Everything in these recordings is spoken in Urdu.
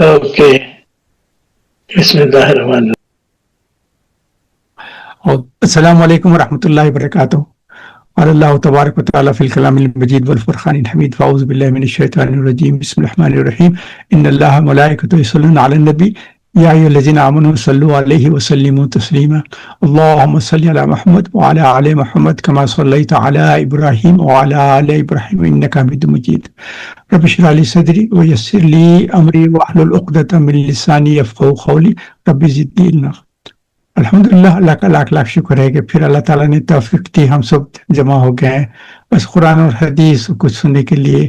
اوكي. بسم الله الرحمن الرحيم. السلام علیکم ورحمۃ اللہ وبرکاتہ. اور اللہ تبارک و تعالیٰ فی الکلام المجید والفرقان الحمید. فاعوذ باللہ من الشیطان الرجیم. بسم اللہ الرحمن الرحیم. ان اللہ ملائکۃ یصلون علی النبی یا ایھا الذین آمنوا صلوا علیہ وسلموا تسلیما. اللهم صل علی محمد وعلی آل محمد کما صلیت علی ابراہیم وعلی آل ابراہیم انک حمید مجید. رب اشرح لی صدری ویسر لی امری واحلل عقدۃ من لسانی یفقهوا قولی. رب زدنی علما. الحمدللہ، اللہ کا لاکھ لاکھ شکر ہے کہ پھر اللہ تعالیٰ نے توفیق دی، ہم سب جمع ہو گئے ہیں بس قرآن اور حدیث کچھ سننے کے لیے.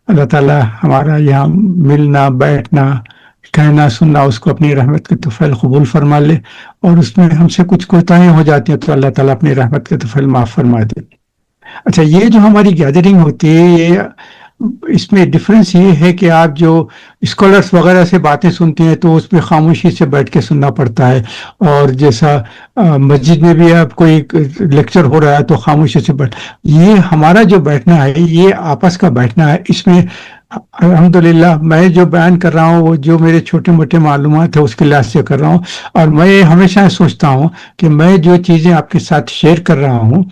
اللہ تعالیٰ ہمارا یہاں ملنا، بیٹھنا، کہنا، سننا، اس کو اپنی رحمت کے طفیل قبول فرما لے، اور اس میں ہم سے کچھ کوتاہیاں ہو جاتی ہیں تو اللہ تعالیٰ اپنی رحمت کے طفیل معاف فرما دے. اچھا، یہ جو ہماری گیدرنگ ہوتی ہے، یہ اس میں ڈفرینس یہ ہے کہ آپ جو اسکالرس وغیرہ سے باتیں سنتے ہیں تو اس میں خاموشی سے بیٹھ کے سننا پڑتا ہے، اور جیسا مسجد میں بھی آپ کوئی لیکچر ہو رہا ہے تو خاموشی سے یہ ہمارا جو بیٹھنا ہے یہ آپس کا بیٹھنا ہے. اس میں الحمدللہ میں جو بیان کر رہا ہوں وہ جو میرے چھوٹے موٹے معلومات ہیں اس کے لحاظ سے کر رہا ہوں، اور میں ہمیشہ سوچتا ہوں کہ میں جو چیزیں آپ کے ساتھ شیئر کر رہا ہوں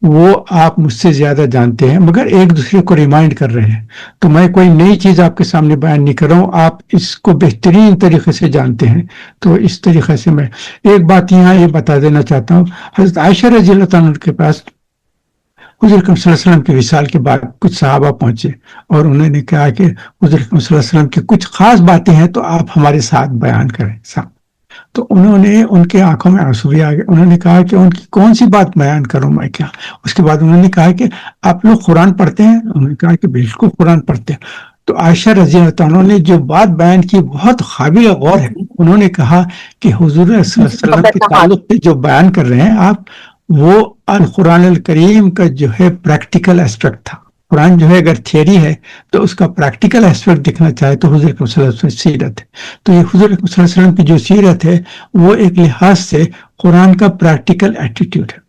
وہ آپ مجھ سے زیادہ جانتے ہیں، مگر ایک دوسرے کو ریمائنڈ کر رہے ہیں. تو میں کوئی نئی چیز آپ کے سامنے بیان نہیں کر رہا ہوں، آپ اس کو بہترین طریقے سے جانتے ہیں. تو اس طریقے سے میں ایک بات یہاں یہ بتا دینا چاہتا ہوں. حضرت عائشہ رضی اللہ تعالیٰ عنہ کے پاس حضور اکرم صلی اللہ علیہ وسلم کے وصال کے بعد کچھ صحابہ پہنچے اور انہوں نے کہا کہ حضور اکرم صلی اللہ علیہ وسلم کی کچھ خاص باتیں ہیں تو آپ ہمارے ساتھ بیان کریں. تو انہوں نے، ان کے آنکھوں میں آنسو بھی آ گئے. انہوں نے کہا کہ ان کی کون سی بات بیان کروں میں کیا. اس کے بعد انہوں نے کہا کہ آپ لوگ قرآن پڑھتے ہیں؟ انہوں نے کہا کہ بالکل قرآن پڑھتے ہیں. تو عائشہ رضی اللہ عنہا نے جو بات بیان کی بہت قابل غور ہے. انہوں نے کہا کہ حضور صلی اللہ علیہ وسلم کے تعلق سے جو بیان کر رہے ہیں آپ، وہ القرآن الکریم کا جو ہے پریکٹیکل اسپیکٹ تھا. قرآن جو ہے اگر تھیوری ہے تو اس کا پریکٹیکل اسپیکٹ دکھنا چاہے تو حضور اکرم صلی اللہ علیہ وسلم کی سیرت ہے. تو یہ حضور اکرم صلی اللہ علیہ وسلم کی جو سیرت ہے وہ ایک لحاظ سے قرآن کا پریکٹیکل ایٹیٹیوڈ ہے.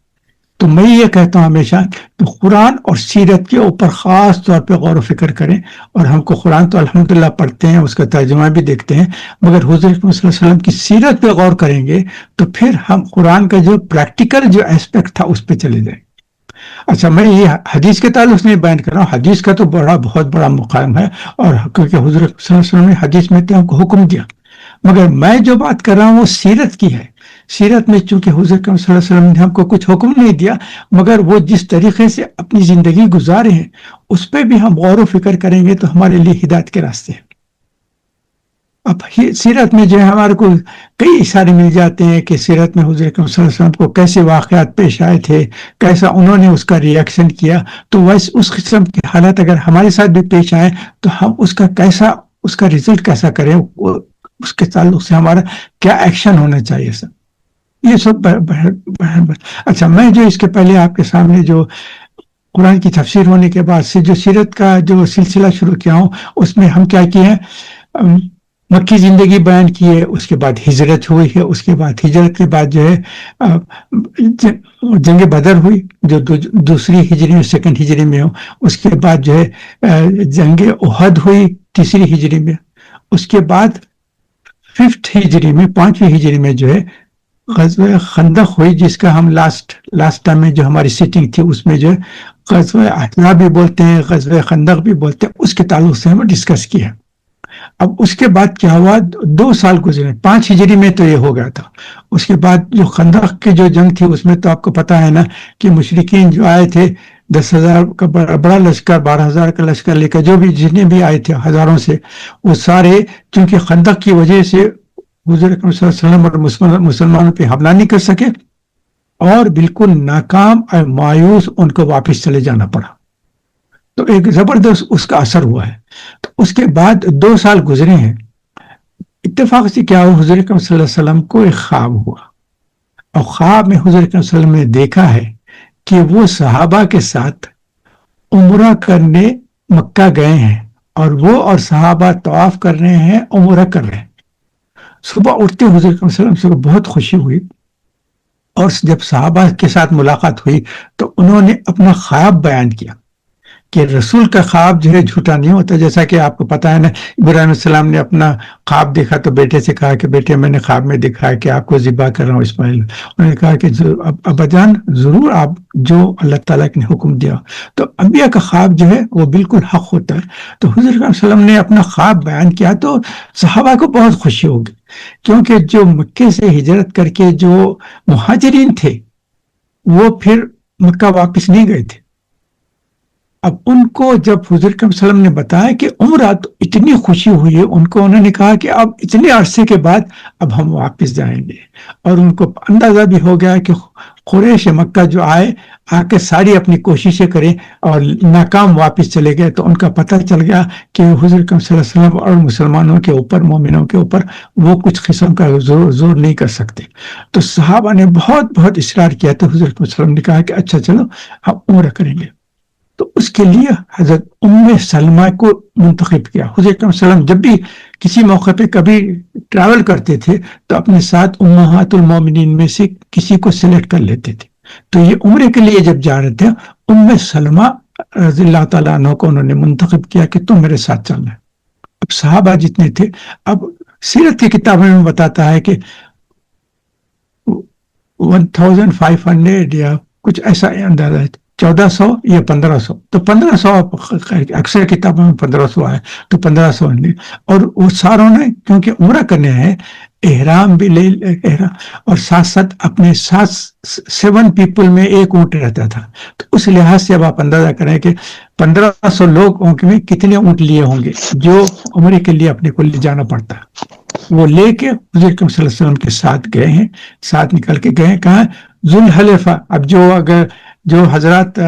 تو میں یہ کہتا ہوں ہمیشہ کہ قرآن اور سیرت کے اوپر خاص طور پہ غور و فکر کریں. اور ہم کو قرآن تو الحمدللہ پڑھتے ہیں، اس کا ترجمہ بھی دیکھتے ہیں، مگر حضور اکرم صلی اللہ علیہ وسلم کی سیرت پہ غور کریں گے تو پھر ہم قرآن کا جو پریکٹیکل جو اسپیکٹ تھا اس پہ چلے جائیں. اچھا، میں یہ حدیث کے تعلق سے بیان کر رہا ہوں. حدیث کا تو بہت بڑا مقام ہے، اور کیونکہ حضور صلی اللہ علیہ وسلم نے حدیث میں تو ہم کو حکم دیا، مگر میں جو بات کر رہا ہوں وہ سیرت کی ہے. سیرت میں چونکہ حضور صلی اللہ علیہ وسلم نے ہم کو کچھ حکم نہیں دیا، مگر وہ جس طریقے سے اپنی زندگی گزارے ہیں اس پہ بھی ہم غور و فکر کریں گے تو ہمارے لیے ہدایت کے راستے ہیں. اب سیرت میں جو ہے ہمارے کو کئی اشارے مل جاتے ہیں کہ سیرت میں حضور اکرم صلی اللہ علیہ وسلم کو کیسے واقعات پیش آئے تھے، کیسا انہوں نے اس کا ریئیکشن کیا. تو ویسے اس قسم کے حالات اگر ہمارے ساتھ بھی پیش آئیں تو ہم اس کا رزلٹ کیسا کریں، اس کے تعلق سے ہمارا کیا ایکشن ہونا چاہیے. سر یہ سب اچھا، میں جو اس کے پہلے آپ کے سامنے جو قرآن کی تفسیر ہونے کے بعد سے جو سیرت کا جو سلسلہ شروع کیا ہوں اس میں ہم کیا کیے ہیں، مکی زندگی بیان کی ہے، اس کے بعد ہجرت ہوئی ہے، اس کے بعد ہجرت کے بعد جو ہے جنگ بدر ہوئی جو دوسری ہجری میں، سیکنڈ ہجری میں ہو. اس کے بعد جو ہے جنگ احد ہوئی تیسری ہجری میں. اس کے بعد ففتھ ہجری میں، پانچویں ہجری میں جو ہے غزوہ خندق ہوئی، جس کا ہم لاسٹ ٹائم میں جو ہماری سیٹنگ تھی اس میں جو ہے غزوہ احزاب بھی بولتے ہیں، غزوہ خندق بھی بولتے ہیں، اس کے تعلق سے ہم ڈسکس کیا. اب اس کے بعد کیا ہوا، 2 سال گزرے. 5 ہجری میں تو یہ ہو گیا تھا. اس کے بعد جو خندق کی جو جنگ تھی اس میں تو آپ کو پتا ہے نا کہ مشرکین جو آئے تھے 10,000 کا بڑا لشکر، 12,000 کا لشکر لے کر جو بھی جتنے بھی آئے تھے ہزاروں سے، وہ سارے چونکہ خندق کی وجہ سے حضور اکرم صلی اللہ علیہ وسلم اور مسلمانوں پہ حملہ نہیں کر سکے، اور بالکل ناکام اور مایوس ان کو واپس چلے جانا پڑا. تو ایک زبردست اس کا اثر ہوا ہے. تو اس کے بعد 2 سال گزرے ہیں. اتفاق سے کیا ہوا، حضور اکرم صلی اللہ علیہ وسلم کو ایک خواب ہوا، اور خواب میں حضور اکرم صلی اللہ علیہ وسلم نے دیکھا ہے کہ وہ صحابہ کے ساتھ عمرہ کرنے مکہ گئے ہیں، اور وہ اور صحابہ طواف کر رہے ہیں، عمرہ کر رہے ہیں. صبح اٹھتے حضور اکرم صلی اللہ علیہ وسلم کو بہت خوشی ہوئی، اور جب صحابہ کے ساتھ ملاقات ہوئی تو انہوں نے اپنا خواب بیان کیا کہ رسول کا خواب جو ہے جھوٹا نہیں ہوتا. جیسا کہ آپ کو پتا ہے نا، ابراہیم السلام نے اپنا خواب دیکھا تو بیٹے سے کہا کہ بیٹے میں نے خواب میں دیکھا ہے کہ آپ کو ذبح کر رہا ہوں اسماعیل. انہوں نے کہا کہ ابا جان ضرور آپ جو اللہ تعالیٰ نے حکم دیا. تو انبیاء کا خواب جو ہے وہ بالکل حق ہوتا ہے. تو حضور صلی اللہ علیہ وسلم نے اپنا خواب بیان کیا تو صحابہ کو بہت خوشی ہوگی، کیونکہ جو مکے سے ہجرت کر کے جو مہاجرین تھے وہ پھر مکہ واپس نہیں گئے تھے. اب ان کو جب حضور صلی اللہ علیہ وسلم نے بتایا کہ عمرہ، تو اتنی خوشی ہوئی ہے ان کو. انہوں نے کہا کہ اب اتنے عرصے کے بعد اب ہم واپس جائیں گے. اور ان کو اندازہ بھی ہو گیا کہ قریش مکہ جو آئے آ کے ساری اپنی کوششیں کریں اور ناکام واپس چلے گئے. تو ان کا پتہ چل گیا کہ حضور صلی اللہ علیہ وسلم اور مسلمانوں کے اوپر، مومنوں کے اوپر وہ کچھ قسم کا زور نہیں کر سکتے. تو صحابہ نے بہت بہت اصرار کیا. تو حضور صلی اللہ علیہ وسلم نے کہا کہ اچھا چلو ہم عمرہ کریں گے. تو اس کے لیے حضرت ام سلمہ کو منتخب کیا. حضور صلی اللہ علیہ وسلم جب بھی کسی موقع پہ کبھی ٹریول کرتے تھے تو اپنے ساتھ امہات المومنین میں سے کسی کو سلیکٹ کر لیتے تھے. تو یہ عمرے کے لیے جب جا رہے تھے ام سلمہ رضی اللہ تعالیٰ عنہ کو انہوں نے منتخب کیا کہ تم میرے ساتھ چلنا ہے. اب صحابہ جتنے تھے، اب سیرت کی کتابوں میں بتاتا ہے کہ 1500 یا کچھ ایسا اندازہ ہے، 1400 یا 1500. تو 1500 اکثر کتابوں میں 1500 آئے، تو 1500 نہیں. اور وہ ساروں نے کیونکہ عمرہ کرنے ہیں، احرام بھی لے احرام، اور ساتھ ساتھ اپنے ساتھ 7 پیپل میں ایک اونٹ رہتا تھا. تو اس لحاظ سے اب آپ اندازہ کریں کہ 1500 لوگوں میں کتنے اونٹ لیے ہوں گے جو عمرے کے لیے اپنے کو لے جانا پڑتا. وہ لے کے حضور صلی اللہ علیہ وسلم کے ساتھ گئے ہیں، ساتھ نکل کے گئے. کہاں؟ ذوالحلیفہ. اب جو حضرات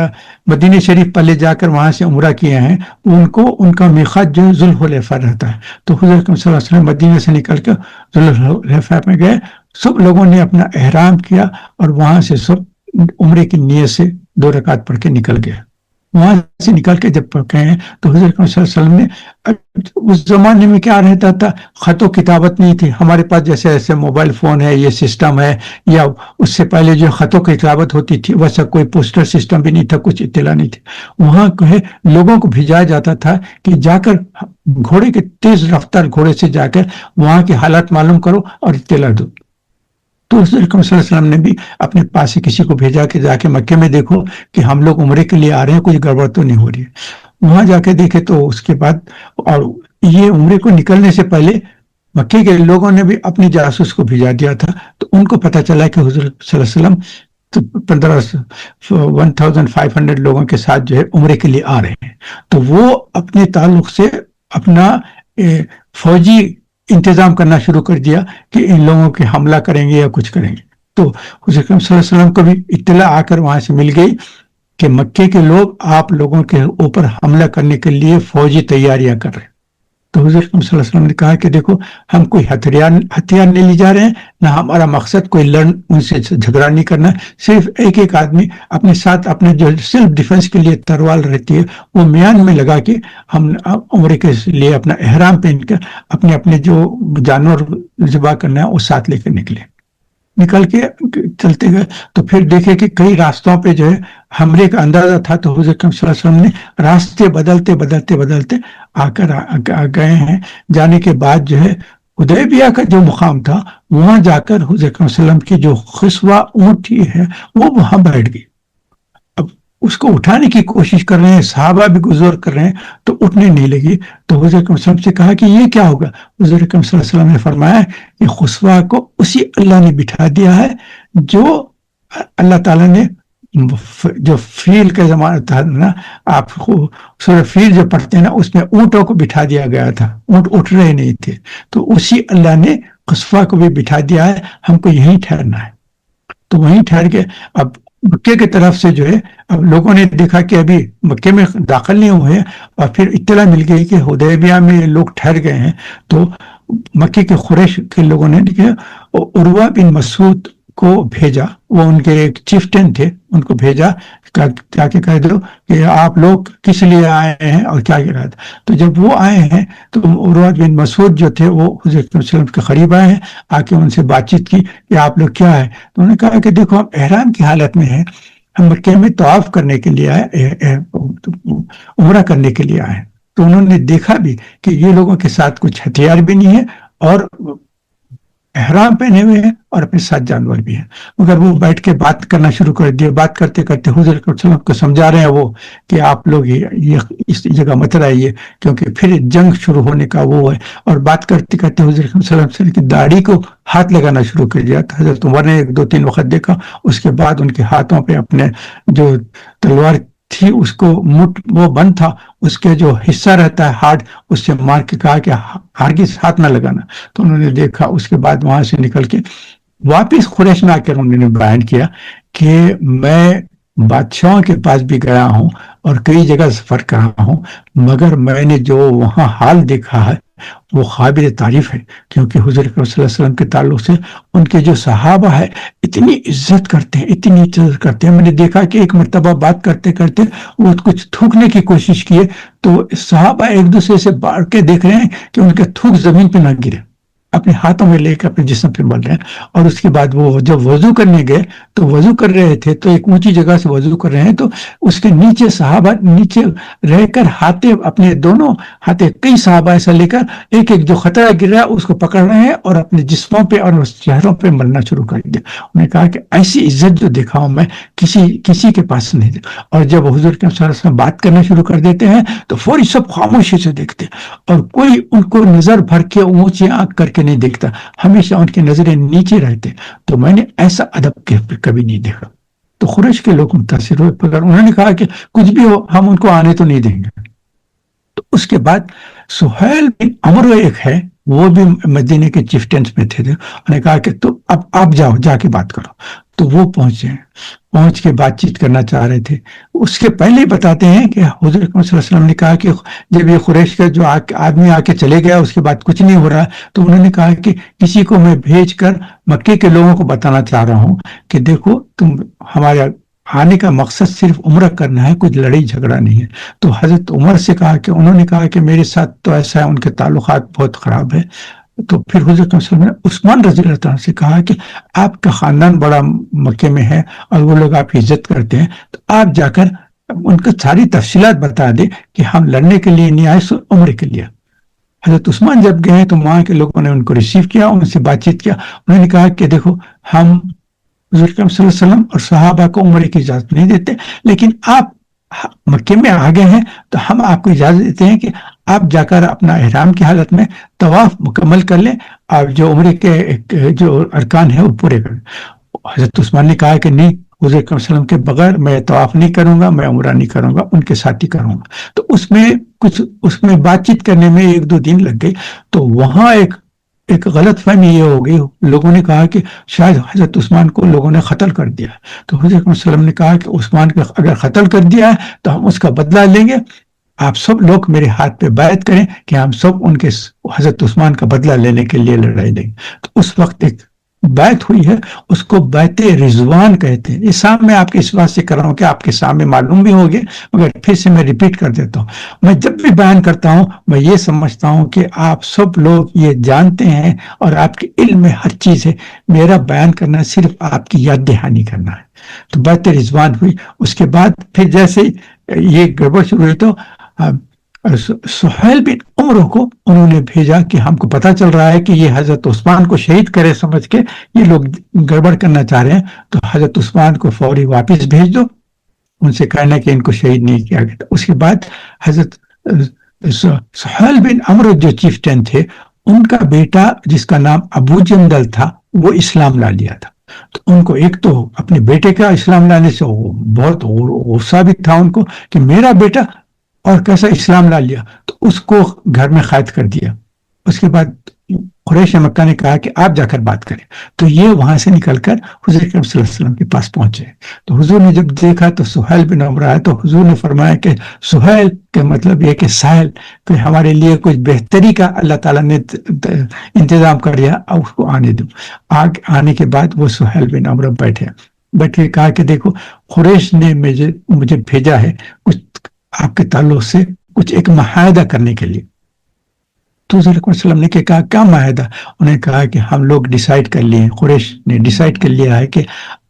مدینہ شریف پہلے جا کر وہاں سے عمرہ کیے ہیں ان کا میقات جو ذوالحلیفہ رہتا ہے. تو حضور صلی اللہ علیہ وسلم مدینہ سے نکل کر ذوالحلیفہ میں گئے. سب لوگوں نے اپنا احرام کیا اور وہاں سے سب عمرے کی نیت سے 2 رکعت پڑھ کے نکل گئے. وہاں سے نکل کے جب گئے ہیں تو حضور صلی اللہ علیہ وسلم نے، اس زمانے میں کیا رہتا تھا، خط و کتابت نہیں تھی. ہمارے پاس جیسے ایسے موبائل فون ہے، یہ سسٹم ہے، یا اس سے پہلے جو خط و کتابت ہوتی تھی ویسا کوئی پوسٹر سسٹم بھی نہیں تھا، کچھ اطلاع نہیں تھی. وہاں لوگوں کو بھیجایا جاتا تھا کہ جا کر گھوڑے کے تیز رفتار گھوڑے سے جا کر وہاں کے حالات معلوم کرو اور اطلاع دو. تو حضور صلی اللہ علیہ وسلم نے بھی اپنے پاس سے کسی کو بھیجا کہ جا کے مکے میں دیکھو کہ ہم لوگ عمرے کے لیے آ رہے ہیں، کچھ گڑبڑ تو نہیں ہو رہی ہے. وہاں جا کے دیکھے تو اس کے بعد، اور یہ عمرے کو نکلنے سے پہلے مکے کے لوگوں نے بھی اپنی جاسوس کو بھیجا دیا تھا. تو ان کو پتہ چلا کہ حضور صلی اللہ علیہ وسلم 1500 لوگوں کے ساتھ جو ہے عمرے کے لیے آ رہے ہیں. تو وہ اپنے تعلق سے اپنا فوجی انتظام کرنا شروع کر دیا کہ ان لوگوں کے حملہ کریں گے یا کچھ کریں گے. تو حضور صلی اللہ علیہ وسلم کو بھی اطلاع آ کر وہاں سے مل گئی کہ مکے کے لوگ آپ لوگوں کے اوپر حملہ کرنے کے لیے فوجی تیاریاں کر رہے ہیں. تو حضور صلی اللہ علیہ وسلم نے کہا کہ دیکھو، ہم کوئی ہتھیار نہیں لے جا رہے ہیں، نہ ہمارا مقصد کوئی ان سے جھگڑا نہیں کرنا ہے. صرف ایک آدمی اپنے ساتھ اپنے جو سیلف ڈیفenس کے لیے تلوار رہتی ہے وہ میان میں لگا کے ہم عمرے کے لیے اپنا احرام پہن کر اپنے جو جانور ذبح کرنا ہے وہ ساتھ لے کر نکل کے چلتے گئے. تو پھر دیکھے کہ کئی راستوں پہ جو ہے حملے کا اندازہ تھا. تو حضور صلی اللہ علیہ وسلم نے راستے بدلتے آ کر گئے ہیں. جانے کے بعد جو ہے حدیبیہ کا جو مقام تھا وہاں جا کر حضور صلی اللہ علیہ وسلم کی جو خصوہ اونٹی ہے وہ وہاں بیٹھ گئی. اب اس کو اٹھانے کی کوشش کر رہے ہیں، صحابہ بھی گزور کر رہے ہیں تو اٹھنے نہیں لگی. تو حضور صلی اللہ علیہ وسلم سے کہا کہ یہ کیا ہوگا؟ حضور صلی اللہ علیہ وسلم نے فرمایا کہ خصوہ کو اسی اللہ نے بٹھا دیا ہے جو اللہ تعالیٰ نے جو فیل کا زمانہ تھا نا، آپ کو سورہ فیل جو پڑھتے ہیں نا، اس میں اونٹوں کو بٹھا دیا گیا تھا، اونٹ اٹھ رہے نہیں تھے. تو اسی اللہ نے خصوہ کو بھی بٹھا دیا ہے، ہم کو یہیں ٹھہرنا ہے. تو وہیں ٹھہر کے اب مکے کی طرف سے جو ہے اب لوگوں نے دیکھا کہ ابھی مکے میں داخل نہیں ہوئے، اور پھر اطلاع مل گئی کہ حدیبیہ میں لوگ ٹھہر گئے ہیں. تو مکے کے قریش کے لوگوں نے عروہ بن مسعود کو بھیجا، وہ ان کے ایک چیفٹن تھے، ان کو بھیجا کیا کہ کہہ دو کہ آپ لوگ کس لیے آئے ہیں اور کیا کہہ تھا. تو جب وہ آئے ہیں تو عروہ بن مسعود جو تھے وہ حضور صلی اللہ علیہ وسلم کے قریب آئے ہیں، آ کے ان سے بات چیت کی کہ آپ لوگ کیا ہے. تو انہوں نے کہا کہ دیکھو ہم احرام کی حالت میں ہیں ہم مکے میں طواف کرنے کے لیے آئے، عمرہ کرنے کے لیے آئے، تو انہوں نے دیکھا بھی کہ یہ لوگوں کے ساتھ کچھ ہتھیار بھی نہیں ہے اور احرام پہنے ہوئے ہیں اور اپنے ساتھ جانور بھی ہیں، مگر وہ بیٹھ کے بات کرنا شروع کر دیے. بات کرتے کرتے حضور صلی اللہ علیہ وسلم کو سمجھا رہے ہیں وہ کہ آپ لوگ یہ اس جگہ مت رہیے کیونکہ پھر جنگ شروع ہونے کا وہ ہے. اور بات کرتے کرتے حضور صلی اللہ علیہ وسلم کی داڑھی کو ہاتھ لگانا شروع کر دیا. حضرت عمر نے 2-3 وقت دیکھا، اس کے بعد ان کے ہاتھوں پہ اپنے جو تلوار تھی اس کو وہ بند تھا، اس کے جو حصہ رہتا ہے ہارڈ، اس سے مار کے کہا کہ ہرگز ہاتھ نہ لگانا. تو انہوں نے دیکھا، اس کے بعد وہاں سے نکل کے واپس قریش میں آ کر انہوں نے بیان کیا کہ میں بادشاہوں کے پاس بھی گیا ہوں اور کئی جگہ سفر کرا ہوں، مگر میں نے جو وہاں حال دیکھا ہے وہ قابل تعریف ہے، کیونکہ حضور صلی اللہ علیہ وسلم کے تعلق سے ان کے جو صحابہ ہے اتنی عزت کرتے ہیں، اتنی عزت کرتے ہیں. میں نے دیکھا کہ ایک مرتبہ بات کرتے کرتے وہ کچھ تھوکنے کی کوشش کیے تو صحابہ ایک دوسرے سے بڑھ کے دیکھ رہے ہیں کہ ان کے تھوک زمین پہ نہ گرے، اپنے ہاتھوں میں لے کے اپنے جسم پہ مل رہے ہیں. اور اس کے بعد وہ جب وضو کرنے گئے تو وضو کر رہے تھے تو ایک اونچی جگہ سے وضو کر رہے ہیں تو اس کے نیچے صحابہ نیچے رہ کر ہاتھے اپنے دونوں ہاتھے کئی صحابہ ایسا لے کر ایک ایک جو خطرہ گر رہا ہے اس کو پکڑ رہے ہیں اور اپنے جسموں پہ اور چہروں پہ ملنا شروع کر دیا. انہوں نے کہا کہ ایسی عزت جو دیکھا ہوں میں کسی کے پاس نہیں دیکھا. اور جب حضور کے صلی اللہ علیہ وسلم بات کرنا شروع کر دیتے ہیں تو فوری سب خاموشی سے دیکھتے اور کوئی ان کو نظر بھر کے اونچی آنکھ کر کے نہیں دیکھتا، ہمیشہ ان کی نظریں نیچے رہتے. تو میں نے ایسا ادب کبھی نہیں دیکھا. تو قریش کے لوگ متاثر ہوئے، پر انہوں نے کہا کہ کچھ بھی ہو ہم ان کو آنے تو نہیں دیں گے. تو اس کے بعد سہیل بن عمرو ایک ہے، وہ بھی مدینے کے چیفٹنس میں تھے. انہوں نے کہا کہ تو اب آپ جاؤ، جا کے بات کرو. تو وہ پہنچ کے بات چیت کرنا چاہ رہے تھے. اس کے پہلے بتاتے ہیں کہ حضور صلی اللہ علیہ وسلم نے کہا کہ جب یہ قریش کا جو آدمی آ کے چلے گیا اس کے بعد کچھ نہیں ہو رہا، تو انہوں نے کہا کہ کسی کو میں بھیج کر مکے کے لوگوں کو بتانا چاہ رہا ہوں کہ دیکھو تم ہمارا آنے کا مقصد صرف عمرہ کرنا ہے، کچھ لڑائی جھگڑا نہیں ہے. تو حضرت عمر سے کہا کہ انہوں نے کہا کہ میرے ساتھ تو ایسا ہے، ان کے تعلقات بہت خراب ہے. تو پھر حضرت صلی اللہ علیہ وسلم نے عثمان رضی اللہ عنہ سے کہا کہ آپ کا خاندان بڑا مکے میں ہے اور وہ لوگ آپ کی عزت کرتے ہیں، تو آپ جا کر ان کو ساری تفصیلات بتا دیں کہ ہم لڑنے کے لیے نہیں آئے، سو عمرے کے لیے. حضرت عثمان جب گئے تو وہاں کے لوگوں نے ان کو ریسیو کیا، ان سے بات چیت کیا. انہوں نے کہا کہ دیکھو ہم حضور صلی اللہ علیہ وسلم اور صحابہ کو عمرے کی اجازت نہیں دیتے، لیکن آپ مکے میں آ گئے ہیں تو ہم آپ کو اجازت دیتے ہیں کہ آپ جا کر اپنا احرام کی حالت میں طواف مکمل کر لیں اور جو عمرے کے جو ارکان ہیں وہ پورے کر لیں. حضرت عثمان نے کہا کہ نہیں، حضور صلی اللہ علیہ وسلم کے بغیر میں طواف نہیں کروں گا، میں عمرہ نہیں کروں گا، ان کے ساتھ ہی کروں گا. تو اس میں بات چیت کرنے میں 1-2 دن لگ گئے. تو وہاں ایک غلط فہمی یہ ہو گئی، لوگوں نے کہا کہ شاید حضرت عثمان کو لوگوں نے قتل کر دیا. تو حضرت صلی اللہ علیہ وسلم نے کہا کہ عثمان کو اگر قتل کر دیا ہے تو ہم اس کا بدلہ لیں گے، آپ سب لوگ میرے ہاتھ پہ بیعت کریں کہ ہم سب ان کے حضرت عثمان کا بدلہ لینے کے لیے لڑائی دیں گے. تو اس وقت ایک بیعت ہوئی ہے، اس کو بیعت رضوان کہتے ہیں. یہ سامنے آپ کے اس بات سے کر رہا ہوں کہ آپ کے سامنے معلوم بھی ہوگی، مگر پھر سے میں ریپیٹ کر دیتا ہوں. میں جب بھی بیان کرتا ہوں میں یہ سمجھتا ہوں کہ آپ سب لوگ یہ جانتے ہیں اور آپ کے علم میں ہر چیز ہے، میرا بیان کرنا صرف آپ کی یاد دہانی کرنا ہے. تو بیعت رضوان ہوئی. اس کے بعد پھر جیسے یہ گڑبڑ شروع ہوئی تو سہیل بن عمرو کو انہوں نے بھیجا کہ ہم کو پتہ چل رہا ہے کہ یہ حضرت عثمان کو شہید کرے سمجھ کے یہ لوگ گڑبڑ کرنا چاہ رہے ہیں، تو حضرت عثمان کو فوری واپس بھیج دو، ان سے کہنا کہ ان کو شہید نہیں کیا گیا. اس کے بعد حضرت سہیل بن عمرو جو چیفٹن تھے، ان کا بیٹا جس کا نام ابو جندل تھا وہ اسلام لا لیا تھا. تو ان کو ایک تو اپنے بیٹے کا اسلام لانے سے بہت غصہ بھی تھا ان کو کہ میرا بیٹا اور کیسا اسلام لا لیا، تو اس کو گھر میں قید کر دیا. اس کے بعد قریش مکہ نے کہا کہ آپ جا کر بات کریں. تو یہ وہاں سے نکل کر حضور صلی اللہ علیہ وسلم کے پاس پہنچے. تو حضور نے جب دیکھا تو سہیل بن عمرو آیا، تو حضور نے فرمایا کہ سہیل کے مطلب یہ کہ سائل، کہ ہمارے لیے کچھ بہتری کا اللہ تعالیٰ نے انتظام کر دیا، اب اس کو آنے دو. آنے کے بعد وہ سہیل بن عمرو بیٹھ کے کہا کہ دیکھو قریش نے مجھے بھیجا ہے کچھ آپ کے تعلق سے کچھ ایک معاہدہ کرنے کے لیے. تو حضور صلی اللہ علیہ وسلم نے کہا کیا معاہدہ؟ انہوں نے کہا کہ ہم لوگ ڈیسائیڈ کر لیے، قریش نے ڈیسائیڈ کر لیا ہے کہ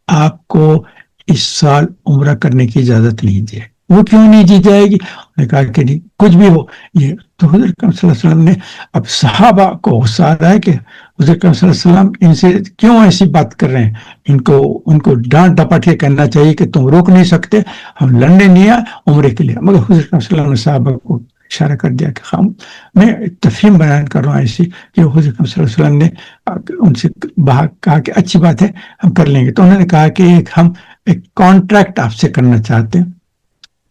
آپ کو اس سال عمرہ کرنے کی اجازت نہیں دی ہے. وہ کیوں نہیں دی جائے گی؟ انہوں نے کہا کہ نہیں کچھ بھی ہو یہ. تو حضرت اکرم صلی اللہ علیہ وسلم نے اب صحابہ کو غصہ آ رہا ہے کہ حضرت اکرم صلی اللہ علیہ وسلم ان سے کیوں ایسی بات کر رہے ہیں. ان کو ڈانٹ ڈپٹ کے کہنا چاہیے کہ تم روک نہیں سکتے, ہم لڑنے نہیں آئے عمرے کے لیے. مگر حضرت اکرم صلی اللہ علیہ وسلم نے صحابہ کو اشارہ کر دیا کہ میں تفہیم بیان کر رہا ہوں ایسی کہ حضرت اکرم صلی اللہ علیہ وسلم نے ان سے کہا کہ اچھی بات ہے ہم کر لیں گے. تو انہوں نے کہا کہ ہم ایک کانٹریکٹ آپ سے کرنا چاہتے ہیں,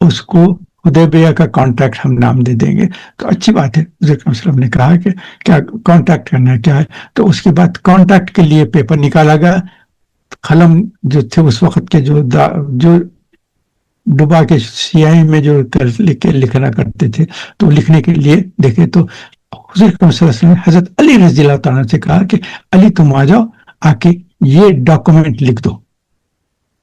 اس کو حدیبیہ کا کانٹریکٹ ہم نام دے دیں گے. تو اچھی بات ہے. حضرت اکرم صلی اللہ علیہ وسلم نے کہا کہ کیا کانٹریکٹ کرنا ہے کیا ہے. تو اس کے بعد کانٹریکٹ کے لیے پیپر نکالا گیا. قلم جو تھے اس وقت کے جو ڈبا کے سیاہی میں جو لکھنا کرتے تھے, تو لکھنے کے لیے دیکھے تو حضرت اکرم صلی اللہ علیہ وسلم نے حضرت علی رضی اللہ تعالیٰ سے کہا کہ علی تم آ جاؤ, آ کے یہ ڈاکومنٹ لکھ دو.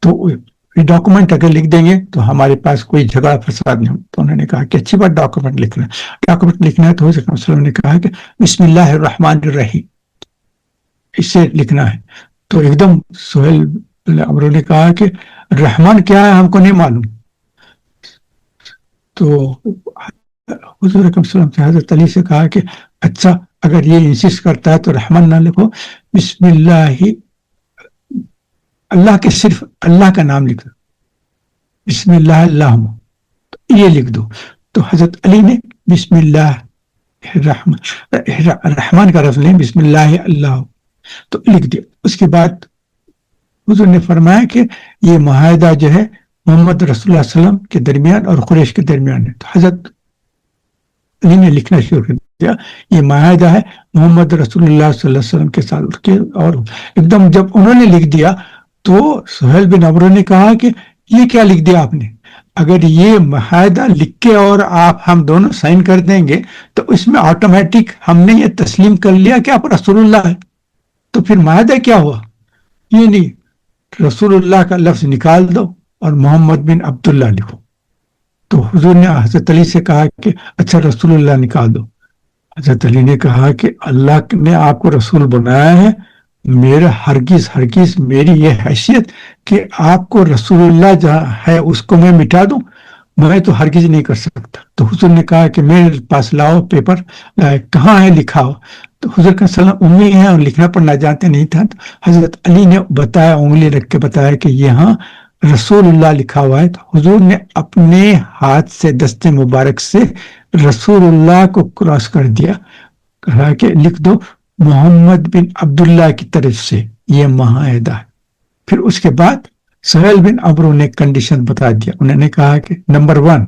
تو یہ ڈاکومنٹ اگر لکھ دیں گے تو ہمارے پاس کوئی جھگڑا فساد نہیں ہو. تو انہوں نے کہا کہ اچھی بات ڈاکومنٹ لکھنا ہے. تو حضرت صلی اللہ علیہ وسلم نے کہا کہ بسم اللہ الرحمن الرحیم اس سے لکھنا ہے. تو ایک دم سہیل عمرو نے کہا کہ رحمان کیا ہے ہم کو نہیں معلوم. تو حضور اکرم صلی اللہ علیہ وسلم سے حضرت علی سے کہا کہ اچھا اگر یہ انسسٹ کرتا ہے تو رحمان نہ لکھو, بسم اللہ, اللہ کے صرف اللہ کا نام لکھ دو, بسم اللہ اللہم, تو یہ لکھ دو. تو حضرت علی نے بسم اللہ رحمان کا لفظ نہیں, بسم اللہ اللہ تو لکھ دیا. اس کے بعد حضور نے فرمایا کہ یہ معاہدہ جو ہے محمد رسول اللہ صلی اللہ علیہ وسلم کے درمیان اور قریش کے درمیان ہے. تو حضرت علی نے لکھنا شروع کر دیا یہ معاہدہ ہے محمد رسول اللہ صلی اللہ علیہ وسلم کے ساتھ. اور ایک دم جب انہوں نے لکھ دیا تو سہیل بن عمرو نے کہا کہ یہ کیا لکھ دیا آپ نے, اگر یہ معاہدہ لکھ کے اور ہم دونوں سائن کر دیں گے تو اس میں آٹومیٹک ہم نے یہ تسلیم کر لیا کہ آپ رسول اللہ ہے, تو پھر معاہدہ کیا ہوا؟ یہ نہیں, رسول اللہ کا لفظ نکال دو اور محمد بن عبداللہ لکھو. تو حضور نے حضرت علی سے کہا کہ اچھا رسول اللہ نکال دو. حضرت علی نے کہا کہ اللہ نے آپ کو رسول بنایا ہے, میرا ہرگز میری یہ حیثیت کہ آپ کو رسول اللہ جہاں ہے اس کو میں مٹا دوں, میں تو ہرگز نہیں کر سکتا. تو حضور نے کہا کہ میرے پاس لاؤ پیپر, کہاں ہے لکھا ہو. تو حضور کا سلام امی ہے اور لکھنا پڑھنا جانتے نہیں تھا. تو حضرت علی نے بتایا, انگلی رکھ کے بتایا کہ یہاں رسول اللہ لکھا ہوا ہے. تو حضور نے اپنے ہاتھ سے دست مبارک سے رسول اللہ کو کراس کر دیا, کہا کہ لکھ دو محمد بن عبداللہ کی طرف سے یہ معاہدہ ہے. پھر اس کے بعد سہیل بن عمرو نے کنڈیشن بتا دیا. انہوں نے کہا کہ نمبر 1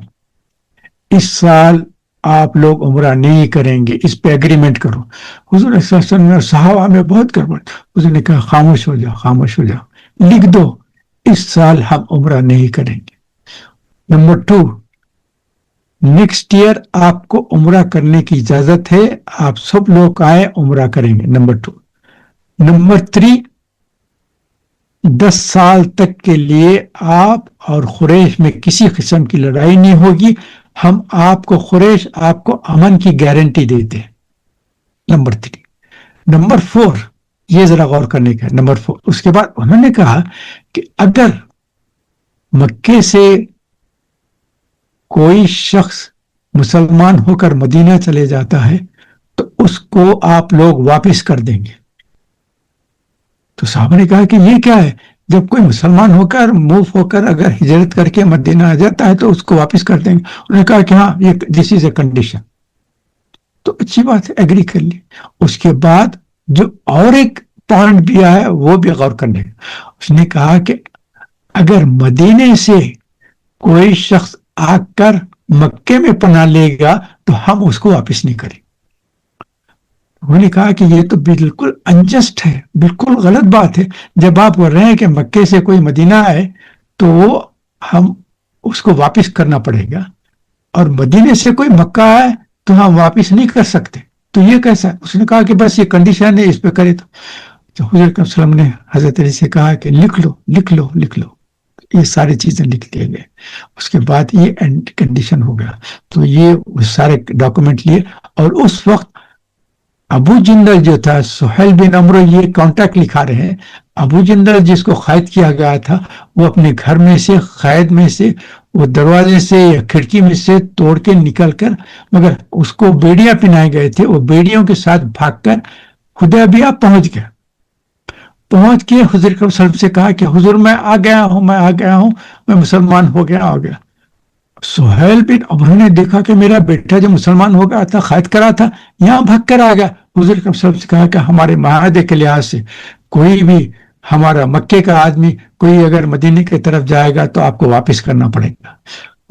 اس سال آپ لوگ عمرہ نہیں کریں گے, اس پہ اگریمنٹ کرو. حضور صلی اللہ علیہ وسلم صحابہ میں بہت گڑبڑ. حضور نے کہا خاموش ہو جاؤ, لکھ دو اس سال ہم عمرہ نہیں کریں گے. نمبر 2 نیکسٹ ایئر آپ کو عمرہ کرنے کی اجازت ہے, آپ سب لوگ آئے عمرہ کریں گے. نمبر 2. نمبر 3 10 سال تک کے لیے آپ اور قریش میں کسی قسم کی لڑائی نہیں ہوگی, ہم آپ کو قریش آپ کو امن کی گارنٹی دیتے ہیں. نمبر 3. نمبر 4 یہ ذرا غور کرنے کا. نمبر 4 اس کے بعد انہوں نے کہا کہ اگر مکے سے کوئی شخص مسلمان ہو کر مدینہ چلے جاتا ہے تو اس کو آپ لوگ واپس کر دیں گے. تو صحابہ نے کہا کہ یہ کیا ہے, جب کوئی مسلمان ہو کر موو ہو کر اگر ہجرت کر کے مدینہ آ جاتا ہے تو اس کو واپس کر دیں گے. انہوں نے کہا کہ ہاں یہ دس از اے کنڈیشن. تو اچھی بات ہے, ایگری کر لی. اس کے بعد جو اور ایک پوائنٹ دیا ہے وہ بھی غور کرنے کا. اس نے کہا کہ اگر مدینے سے کوئی شخص آ کر مکے میں پناہ لے گا تو ہم اس کو واپس نہیں کریں. انہوں نے کہا کہ یہ تو بالکل انجسٹ ہے, بالکل غلط بات ہے. جب آپ بول رہے ہیں کہ مکے سے کوئی مدینہ آئے تو ہم اس کو واپس کرنا پڑے گا, اور مدینے سے کوئی مکہ آئے تو ہم واپس نہیں کر سکتے, تو یہ کیسا ہے؟ اس نے کہا کہ بس یہ کنڈیشن ہے, اس پہ کرے. تو حضور صلی اللہ علیہ وسلم نے حضرت علی سے کہا کہ لکھ لو. یہ ساری چیزیں لکھ لیے گئے. اس کے بعد یہ کنڈیشن ہو گیا. تو یہ سارے ڈاکومنٹ لیے, اور اس وقت ابو جندل جو تھا, سہیل بن عمرو یہ کانٹیکٹ لکھا رہے ہیں, ابو جندل جس کو قید کیا گیا تھا وہ اپنے گھر میں سے قید میں سے وہ دروازے سے یا کھڑکی میں سے توڑ کے نکل کر، مگر اس کو بیڑیاں پہنائے گئے تھے، وہ بیڑیوں کے ساتھ بھاگ کر حدیبیہ پہنچ گیا. پہنچ کے حضور صلی اللہ علیہ وسلم سے کہا کہ حضور میں آ گیا ہوں، میں مسلمان ہو گیا. سہیل بن عمرو نے دیکھا کہ میرا بیٹا جو مسلمان ہو گیا تھا، قید کرا تھا، یہاں بھاگ کر آ گیا. حضور صلی اللہ علیہ وسلم سے کہا کہ ہمارے معاہدے کے لحاظ سے کوئی بھی ہمارا مکے کا آدمی کوئی اگر مدینے کی طرف جائے گا تو آپ کو واپس کرنا پڑے گا.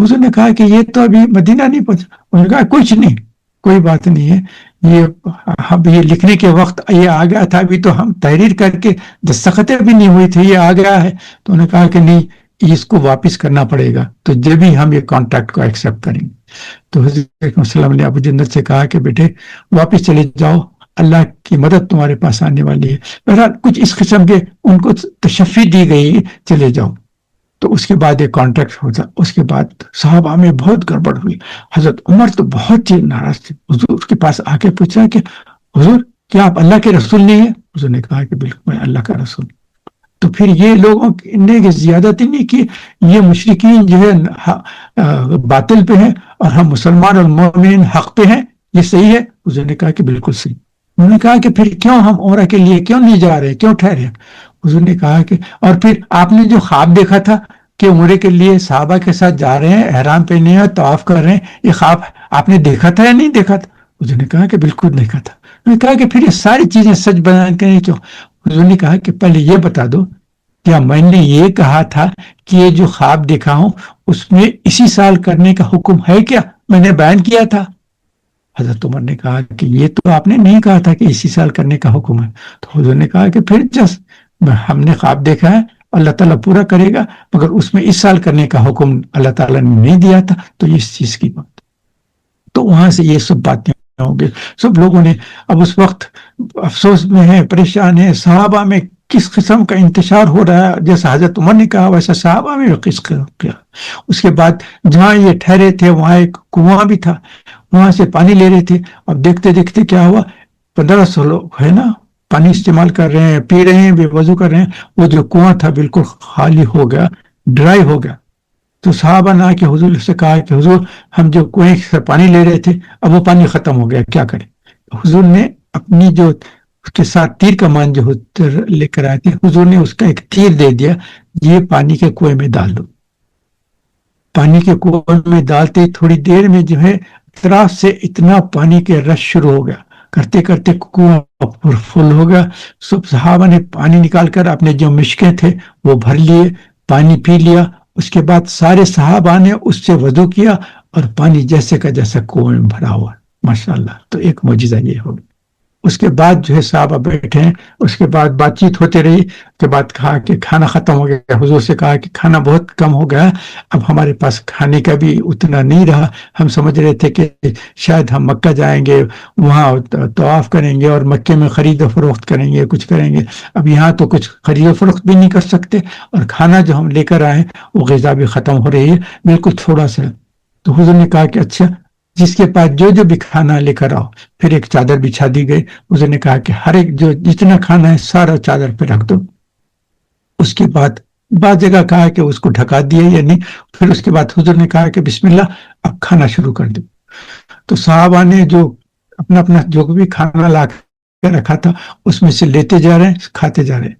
حضور نے کہا کہ یہ تو ابھی مدینہ نہیں پہنچا. انہوں نے کہا کچھ نہیں، کوئی بات نہیں ہے، یہ لکھنے کے وقت یہ آ گیا تھا، ابھی تو ہم تحریر کر کے دستخطیں بھی نہیں ہوئی تھی، یہ آ گیا ہے. تو انہوں نے کہا کہ نہیں، اس کو واپس کرنا پڑے گا، تو جب بھی ہم یہ کانٹریکٹ کو ایکسپٹ کریں گے. تو حضرت علیہ وسلم نے ابو جندل سے کہا کہ بیٹے واپس چلے جاؤ، اللہ کی مدد تمہارے پاس آنے والی ہے. بہرحال کچھ اس قسم کے ان کو تشفی دی گئی، چلے جاؤ. تو اس کے بعد ایک کانٹریکٹ ہوتا. اس کے بعد صحابہ میں بہت گڑبڑ ہوئی. حضرت عمر تو بہت ہی ناراض تھے. حضور کے پاس آ کے پوچھا کہ حضور کیا آپ اللہ کے رسول نہیں ہیں؟ حضور نے کہا کہ بالکل میں اللہ کا رسول. تو پھر یہ لوگوں نے زیادتی نہیں کی، یہ مشرکین جو ہے باطل پہ ہیں اور ہم مسلمان اور مومنین حق پہ ہیں، یہ صحیح ہے؟ حضور نے کہا کہ بالکل صحیح. انہوں نے کہا کہ پھر کیوں ہم عمرہ کے لیے کیوں نہیں جا رہے، کیوں ٹھہرے؟ حضور نے کہا کہ اور پھر آپ نے جو خواب دیکھا تھا کہ عمرے کے لیے صحابہ کے ساتھ جا رہے ہیں، احرام پہنے ہیں، طواف کر رہے ہیں، یہ خواب آپ نے دیکھا تھا یا نہیں دیکھا تھا؟ حضور نے کہا کہ بالکل دیکھا تھا. انہوں نے کہا کہ پھر یہ ساری چیزیں سچ بیان کریں کیوں؟ حضور نے کہا کہ پہلے یہ بتا دو کیا میں نے یہ کہا تھا کہ یہ جو خواب دیکھا ہوں اس میں اسی سال کرنے کا حکم ہے کیا؟ میں نے بیان کیا تھا. حضرت عمر نے کہا کہ یہ تو آپ نے نہیں کہا تھا کہ اسی سال کرنے کا حکم ہے. تو حضور نے کہا کہ پھر ہم نے خواب دیکھا ہے، اللہ تعالیٰ پورا کرے گا، مگر اس میں اس سال کرنے کا حکم اللہ تعالیٰ نے نہیں دیا تھا. تو اس چیز کی بات، تو وہاں سے یہ سب باتیں ہوں گے. سب لوگوں نے اب اس وقت افسوس میں ہیں، پریشان ہیں. صحابہ میں کس قسم کا انتشار ہو رہا ہے، جیسا حضرت عمر نے کہا ویسا صحابہ میں کس قسم کیا. اس کے بعد جہاں یہ ٹھہرے تھے وہاں ایک کنواں بھی تھا، وہاں سے پانی لے رہے تھے. اب دیکھتے دیکھتے کیا ہوا، 1500 لوگ ہے نا پانی استعمال کر رہے ہیں، پی رہے ہیں، بے وضو کر رہے ہیں. وہ جو کنواں تھا بالکل خالی ہو گیا، ڈرائی ہو گیا. تو صحابہ نے آ کے حضور سے کہا کہ حضور ہم جو کنویں سے پانی لے رہے تھے اب وہ پانی ختم ہو گیا، کیا کریں؟ حضور نے اپنی جو اس کے ساتھ تیر کمان جو لے کر آئے تھے، حضور نے اس کا ایک تیر دے دیا، یہ پانی کے کنویں میں ڈال دو. پانی کے کنویں میں ڈالتے تھوڑی دیر میں جو ہے اطراف سے اتنا پانی کے رش شروع ہو گیا، کرتے کرتے کنواں فل ہو گیا. سب صحابہ نے پانی نکال کر اپنے جو مشکیں تھے وہ بھر لیے، پانی پی لیا. اس کے بعد سارے صحابہ نے اس سے وضو کیا اور پانی جیسے کا جیسا کنویں میں بھرا ہوا. ماشاءاللہ، تو ایک معجزہ یہ ہو گیا. اس کے بعد جو ہے صحابہ بیٹھے ہیں، اس کے بعد بات چیت ہوتے رہی. اس کے بعد کہا کہ کھانا ختم ہو گیا. حضور سے کہا کہ کھانا بہت کم ہو گیا، اب ہمارے پاس کھانے کا بھی اتنا نہیں رہا. ہم سمجھ رہے تھے کہ شاید ہم مکہ جائیں گے، وہاں طواف کریں گے اور مکے میں خرید و فروخت کریں گے، کچھ کریں گے. اب یہاں تو کچھ خرید و فروخت بھی نہیں کر سکتے، اور کھانا جو ہم لے کر آئے وہ غذا بھی ختم ہو رہی ہے، بالکل تھوڑا سا. تو حضور نے کہا کہ اچھا جس کے پاس جو بھی کھانا لے کر آؤ. پھر ایک چادر بچھا دی گئی. حضور نے کہا کہ ہر ایک جو جتنا کھانا ہے سارا چادر پہ رکھ دو. اس کے بعد بعض جگہ کہا کہ اس کو ڈھکا دیا یا نہیں. پھر اس کے بعد حضور نے کہا کہ بسم اللہ اب کھانا شروع کر دو. تو صحابہ نے جو اپنا اپنا جو بھی کھانا لا کے رکھا تھا اس میں سے لیتے جا رہے ہیں، کھاتے جا رہے ہیں.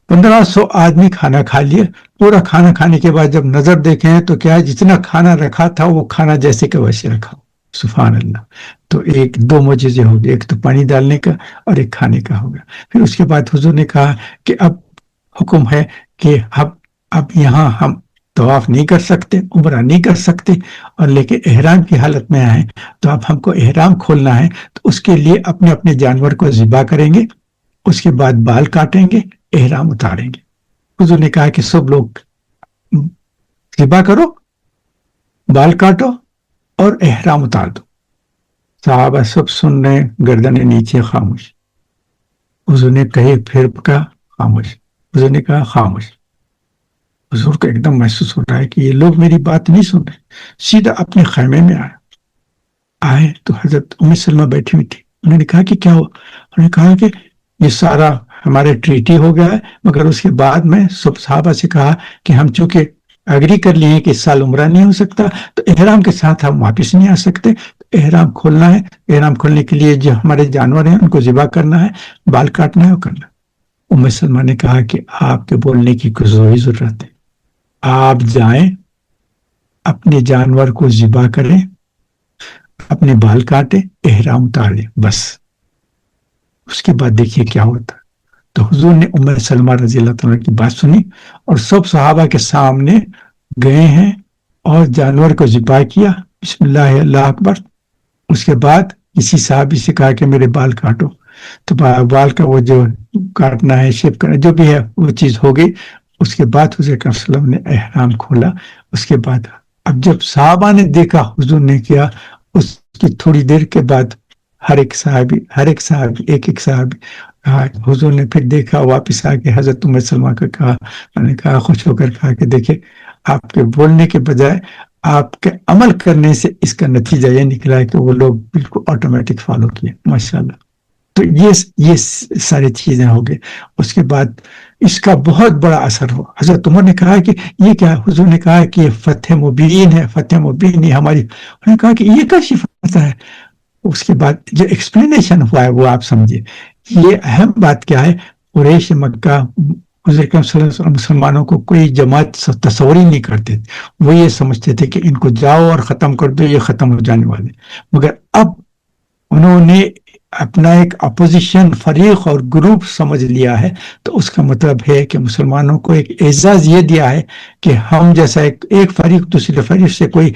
1500 آدمی کھانا کھا لیے. پورا کھانا کھانے کے بعد جب نظر دیکھیں تو کیا جتنا کھانا رکھا تھا وہ کھانا جیسے کہ ویسے رکھا. سبحان اللہ. تو ایک دو معجزے ہو گئے، ایک تو پانی ڈالنے کا اور ایک کھانے کا ہو گیا. پھر اس کے بعد حضور نے کہا کہ اب حکم ہے کہ اب یہاں ہم طواف نہیں کر سکتے، عمرہ نہیں کر سکتے، اور لیکن احرام کی حالت میں آئیں تو اب ہم کو احرام کھولنا ہے. تو اس کے لیے اپنے اپنے جانور کو ذبح کریں گے، اس کے بعد بال کاٹیں گے، احرام اتاریں گے. حضور نے کہا کہ سب لوگ ذبح کرو، بال کاٹو اور احرام اتار دو. صحابہ سب سن رہے، گردنیں نیچے، خاموش. حضور نے کہے پھر کہا خاموش. حضور نے کہا خاموش. حضور کو ایک دم محسوس ہو رہا ہے کہ یہ لوگ میری بات نہیں سن رہے. سیدھا اپنے خیمے میں آئے تو حضرت ام سلمہ بیٹھی ہوئی تھی. انہوں نے کہا کہ کیا ہو؟ انہوں نے کہا کہ یہ سارا ہمارے ٹریٹی ہو گیا ہے، مگر اس کے بعد میں سب صحابہ سے کہا کہ ہم چونکہ اگری کر لیے ہیں کہ اس سال عمرہ نہیں ہو سکتا، تو احرام کے ساتھ ہم واپس نہیں آ سکتے، احرام کھولنا ہے، احرام کھولنے کے لیے جو ہمارے جانور ہیں ان کو ذبح کرنا ہے، بال کاٹنا ہے اور کرنا ہے۔ ام سلمہ نے کہا کہ آپ کے بولنے کی کوئی ضرورت ہے، آپ جائیں، اپنے جانور کو ذبح کریں، اپنے بال کاٹیں، احرام اتاریں، بس اس کے بعد دیکھیے کیا ہوتا۔ تو حضور نے ام سلمہ رضی اللہ تعالیٰ کی بات سنی اور سب صحابہ کے سامنے گئے ہیں اور جانور کو ذبح کیا، بسم اللہ اللہ اکبر۔ اس کے بعد کسی صحابی سے کہا کہ میرے بال کاٹو، تو بال کا وہ جو کاٹنا ہے، شیپ کرنا، جو بھی ہے وہ چیز ہو گئی۔ اس کے بعد حضور اکرم صلی اللہ علیہ وسلم نے احرام کھولا۔ اس کے بعد اب جب صحابہ نے دیکھا حضور نے کیا، اس کی تھوڑی دیر کے بعد ہر ایک صحابی ایک صحابی حضور نے پھر دیکھا، واپس آ کے حضرت ام سلمہ کو کہا، میں نے کہا خوش ہو کر کہا کہ دیکھیں آپ کے بولنے کے بجائے آپ کے عمل کرنے سے اس کا نتیجہ یہ نکلا ہے کہ وہ لوگ بالکل آٹومیٹک فالو کیے، ماشاءاللہ۔ تو یہ ساری چیزیں ہو گئی۔ اس کے بعد اس کا بہت بڑا اثر ہوا۔ حضرت عمر نے کہا کہ یہ کیا، حضور نے کہا کہ یہ فتح مبین ہے، فتح مبین ہے ہماری۔ انہوں نے کہا کہ یہ کیسی فتح ہے؟ اس کے بعد جو ایکسپلینیشن ہوا ہے وہ آپ سمجھے۔ یہ اہم بات کیا ہے، قریش مکہ حضور اکرم صلی اللہ علیہ وسلم مسلمانوں کو کوئی جماعت تصور ہی نہیں کرتے تھے، وہ یہ سمجھتے تھے کہ ان کو جاؤ اور ختم کر دو، یہ ختم ہو جانے والے۔ مگر اب انہوں نے اپنا ایک اپوزیشن فریق اور گروپ سمجھ لیا ہے، تو اس کا مطلب ہے کہ مسلمانوں کو ایک اعزاز یہ دیا ہے کہ ہم جیسا ایک فریق دوسرے فریق سے کوئی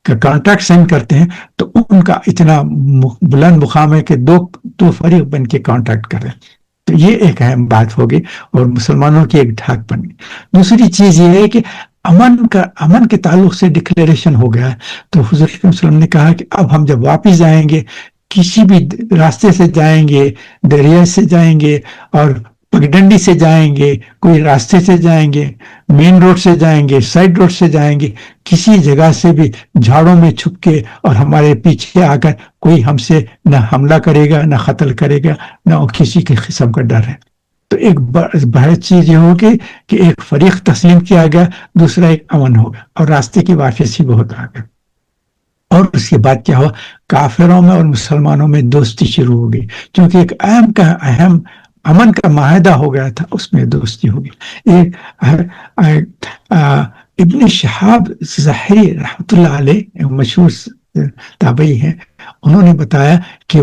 کانٹیکٹ سائن کرتے ہیں تو ان کا اتنا بلند مقام ہے کہ دو فریق بن کے کانٹیکٹ کر رہے ہیں۔ تو یہ ایک اہم بات ہوگی اور مسلمانوں کی ایک ڈھاک بن گئی۔ دوسری چیز یہ ہے کہ امن کے تعلق سے ڈکلیریشن ہو گیا ہے، تو حضور صلی اللہ علیہ وسلم نے کہا کہ اب ہم جب واپس جائیں گے، کسی بھی راستے سے جائیں گے، دریا سے جائیں گے اور پگڈنڈی سے جائیں گے، کوئی راستے سے جائیں گے، مین روڈ سے جائیں گے، سائڈ روڈ سے جائیں گے، کسی جگہ سے بھی جھاڑوں میں چھپ کے اور ہمارے پیچھے آ کر کوئی ہم سے نہ حملہ کرے گا، نہ قتل کرے گا، نہ کسی کے قسم کا ڈر ہے۔ تو ایک بڑی چیز یہ ہوگی کہ ایک فریق تسلیم کیا گیا، دوسرا ایک امن ہوگا اور راستے کی واپسی بہت آ گئی۔ اور اس کے بعد کیا ہوا، کافروں میں اور مسلمانوں میں دوستی شروع ہو گئی، کیونکہ ایک اہم امن کا معاہدہ ہو گیا تھا، اس میں دوستی ہو گئی۔ ابن شہاب ظاہری رحمۃ اللہ علیہ مشہور تابعی ہیں، انہوں نے بتایا کہ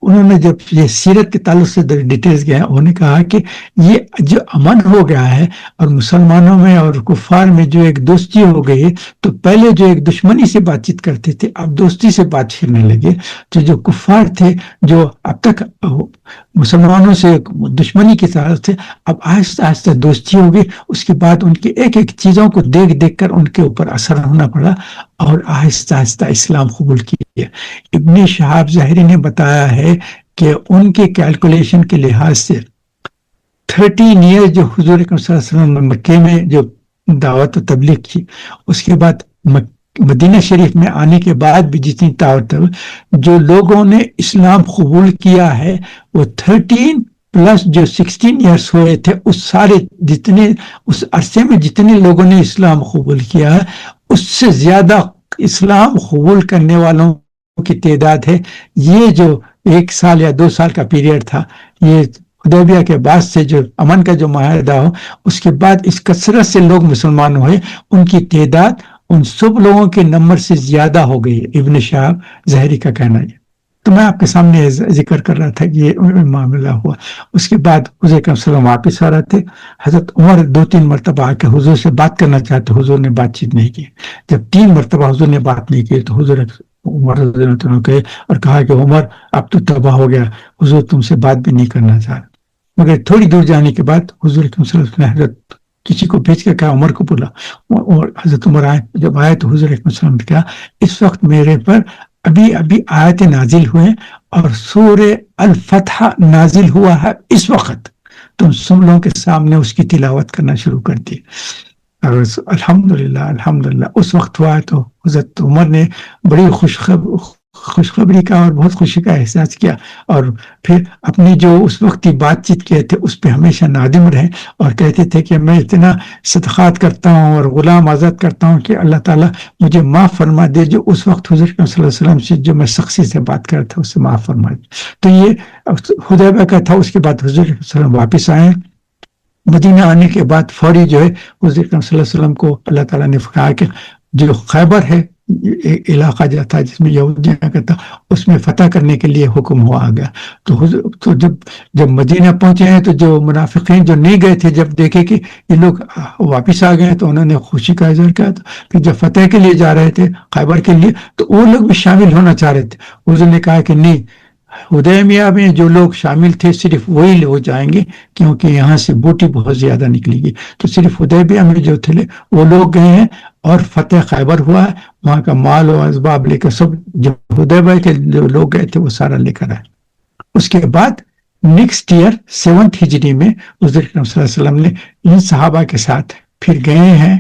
انہوں نے جب یہ سیرت کے تعلق سے ڈیٹیلز گیا، انہوں نے کہا کہ یہ جو امن ہو گیا ہے اور مسلمانوں میں اور کفار میں جو ایک دوستی ہو گئی ہے، تو پہلے جو ایک دشمنی سے بات چیت کرتے تھے اب دوستی سے بات کرنے لگے۔ تو جو کفار تھے جو اب تک مسلمانوں سے دشمنی کی طرف تھے، اب آہستہ آہستہ دوستی ہو گئی۔ اس کے بعد ان کی ایک ایک چیزوں کو دیکھ کر ان کے اوپر اثر ہونا پڑا اور آہستہ آہستہ اسلام قبول کیا۔ ابن شہاب ظاہری نے بتایا ہے کہ ان کے کیلکولیشن کے لحاظ سے 13 ایئر جو حضور اکرم صلی اللہ علیہ وسلم نے مکے میں جو دعوت و تبلیغ کی، اس کے بعد مدینہ شریف میں آنے کے بعد بھی جتنی دعوت جو لوگوں نے اسلام قبول کیا ہے، وہ 13 پلس جو 16 ایئرس ہوئے تھے، اس عرصے میں جتنے لوگوں نے اسلام قبول کیا ہے، اس سے زیادہ اسلام قبول کرنے والوں کی تعداد ہے۔ یہ جو 1 سال یا 2 سال کا پیریڈ تھا، یہ حدیبیہ کے بعد سے جو امن کا جو معاہدہ ہو، اس کے بعد اس کثرت سے لوگ مسلمان ہوئے، ان کی تعداد ان سب لوگوں کے نمبر سے زیادہ ہو گئی ہے، ابن شہاب ظاہری کا کہنا ہے۔ تو میں آپ کے سامنے ذکر کر رہا تھا کہ یہ معاملہ ہوا۔ اس کے بعد حضور اکرم صلی اللہ علیہ وسلم واپس آ رہے تھے، حضرت عمر 2-3 مرتبہ آ کے حضور سے بات کرنا چاہتے، حضور نے بات چیت نہیں کی۔ جب 3 مرتبہ حضور نے بات نہیں کی تو حضور عمر رضی اللہ عنہ کہے اور کہا کہ عمر اب تو تباہ ہو گیا، حضور تم سے بات بھی نہیں کرنا چاہ رہا۔ مگر تھوڑی دور جانے کے بعد حضور اکرم صلی اللہ علیہ وسلم نے حضرت کسی کو بھیج کے کہا عمر کو بولا، اور حضرت عمر آئے۔ جب آئے تو حضور اکرم صلی اللہ علیہ وسلم نے کہا اس وقت میرے پر ابھی آیت نازل ہوئے اور سورہ الفتح نازل ہوا ہے، اس وقت تم سب لوگوں کے سامنے اس کی تلاوت کرنا شروع کر دی۔ اور الحمدللہ اس وقت ہوا ہے تو حضرت عمر نے بڑی خوشخبری کا اور بہت خوشی کا احساس کیا، اور پھر اپنی جو اس وقت کی بات چیت کیے تھے اس پہ ہمیشہ نادم رہے، اور کہتے تھے کہ میں اتنا صدقات کرتا ہوں اور غلام آزاد کرتا ہوں کہ اللہ تعالیٰ مجھے معاف فرما دے، جو اس وقت حضور صلی اللہ علیہ وسلم سے جو میں سختی سے بات کر رہا تھا اس سے معاف فرما دے۔ تو یہ حدیبیہ کا تھا۔ اس کے بعد حضور صلی اللہ علیہ وسلم واپس آئے۔ مدینہ آنے کے بعد فوری جو ہے حضور صلی اللہ علیہ وسلم کو اللہ تعالیٰ نے کہا کہ جو خیبر ہے علاقہ جو تھا جس میں یہودیوں کا تھا، اس میں فتح کرنے کے لیے حکم ہوا آ گیا۔ تو جب مدینہ پہنچے ہیں تو جو منافقین جو نہیں گئے تھے، جب دیکھے کہ یہ لوگ واپس آ گئے تو انہوں نے خوشی کا اظہار کیا تھا۔ پھر جب فتح کے لیے جا رہے تھے خیبر کے لیے تو وہ لوگ بھی شامل ہونا چاہ رہے تھے۔ حضور نے کہا کہ نہیں، حدیبیہ میں جو لوگ شامل تھے صرف وہی لوگ جائیں گے، کیونکہ یہاں سے بوٹی بہت زیادہ نکلے گی۔ تو صرف حدیبیہ میں جو تھے وہ لوگ گئے ہیں، اور فتح خیبر ہوا ہے، وہاں کا مال و اسباب لے کر سب جو حدیبیہ کے جو لوگ گئے تھے وہ سارا لے کر آئے۔ اس کے بعد نیکسٹ ایئر 7 ہجری میں حضور صلی اللہ علیہ وسلم نے ان صحابہ کے ساتھ پھر گئے ہیں،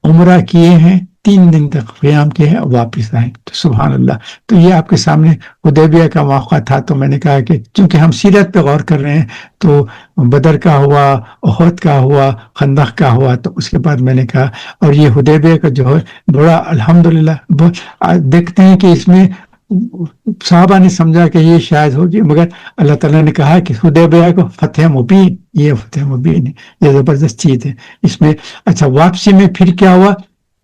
عمرہ کیے ہیں، 3 دن تک قیام کیے ہیں، واپس آئے۔ تو سبحان اللہ۔ تو یہ آپ کے سامنے حدیبیہ کا واقعہ تھا۔ تو میں نے کہا کہ چونکہ ہم سیرت پہ غور کر رہے ہیں تو بدر کا ہوا، احد کا ہوا، خندق کا ہوا، تو اس کے بعد میں نے کہا، اور یہ حدیبیہ کا جو ہے بڑا الحمدللہ دیکھتے ہیں کہ اس میں صحابہ نے سمجھا کہ یہ شاید ہوگی، مگر اللہ تعالیٰ نے کہا کہ حدیبیہ کو فتح مبین، یہ فتح مبین ہے، یہ زبردست چیز ہے اس میں۔ اچھا، واپسی میں پھر کیا ہوا؟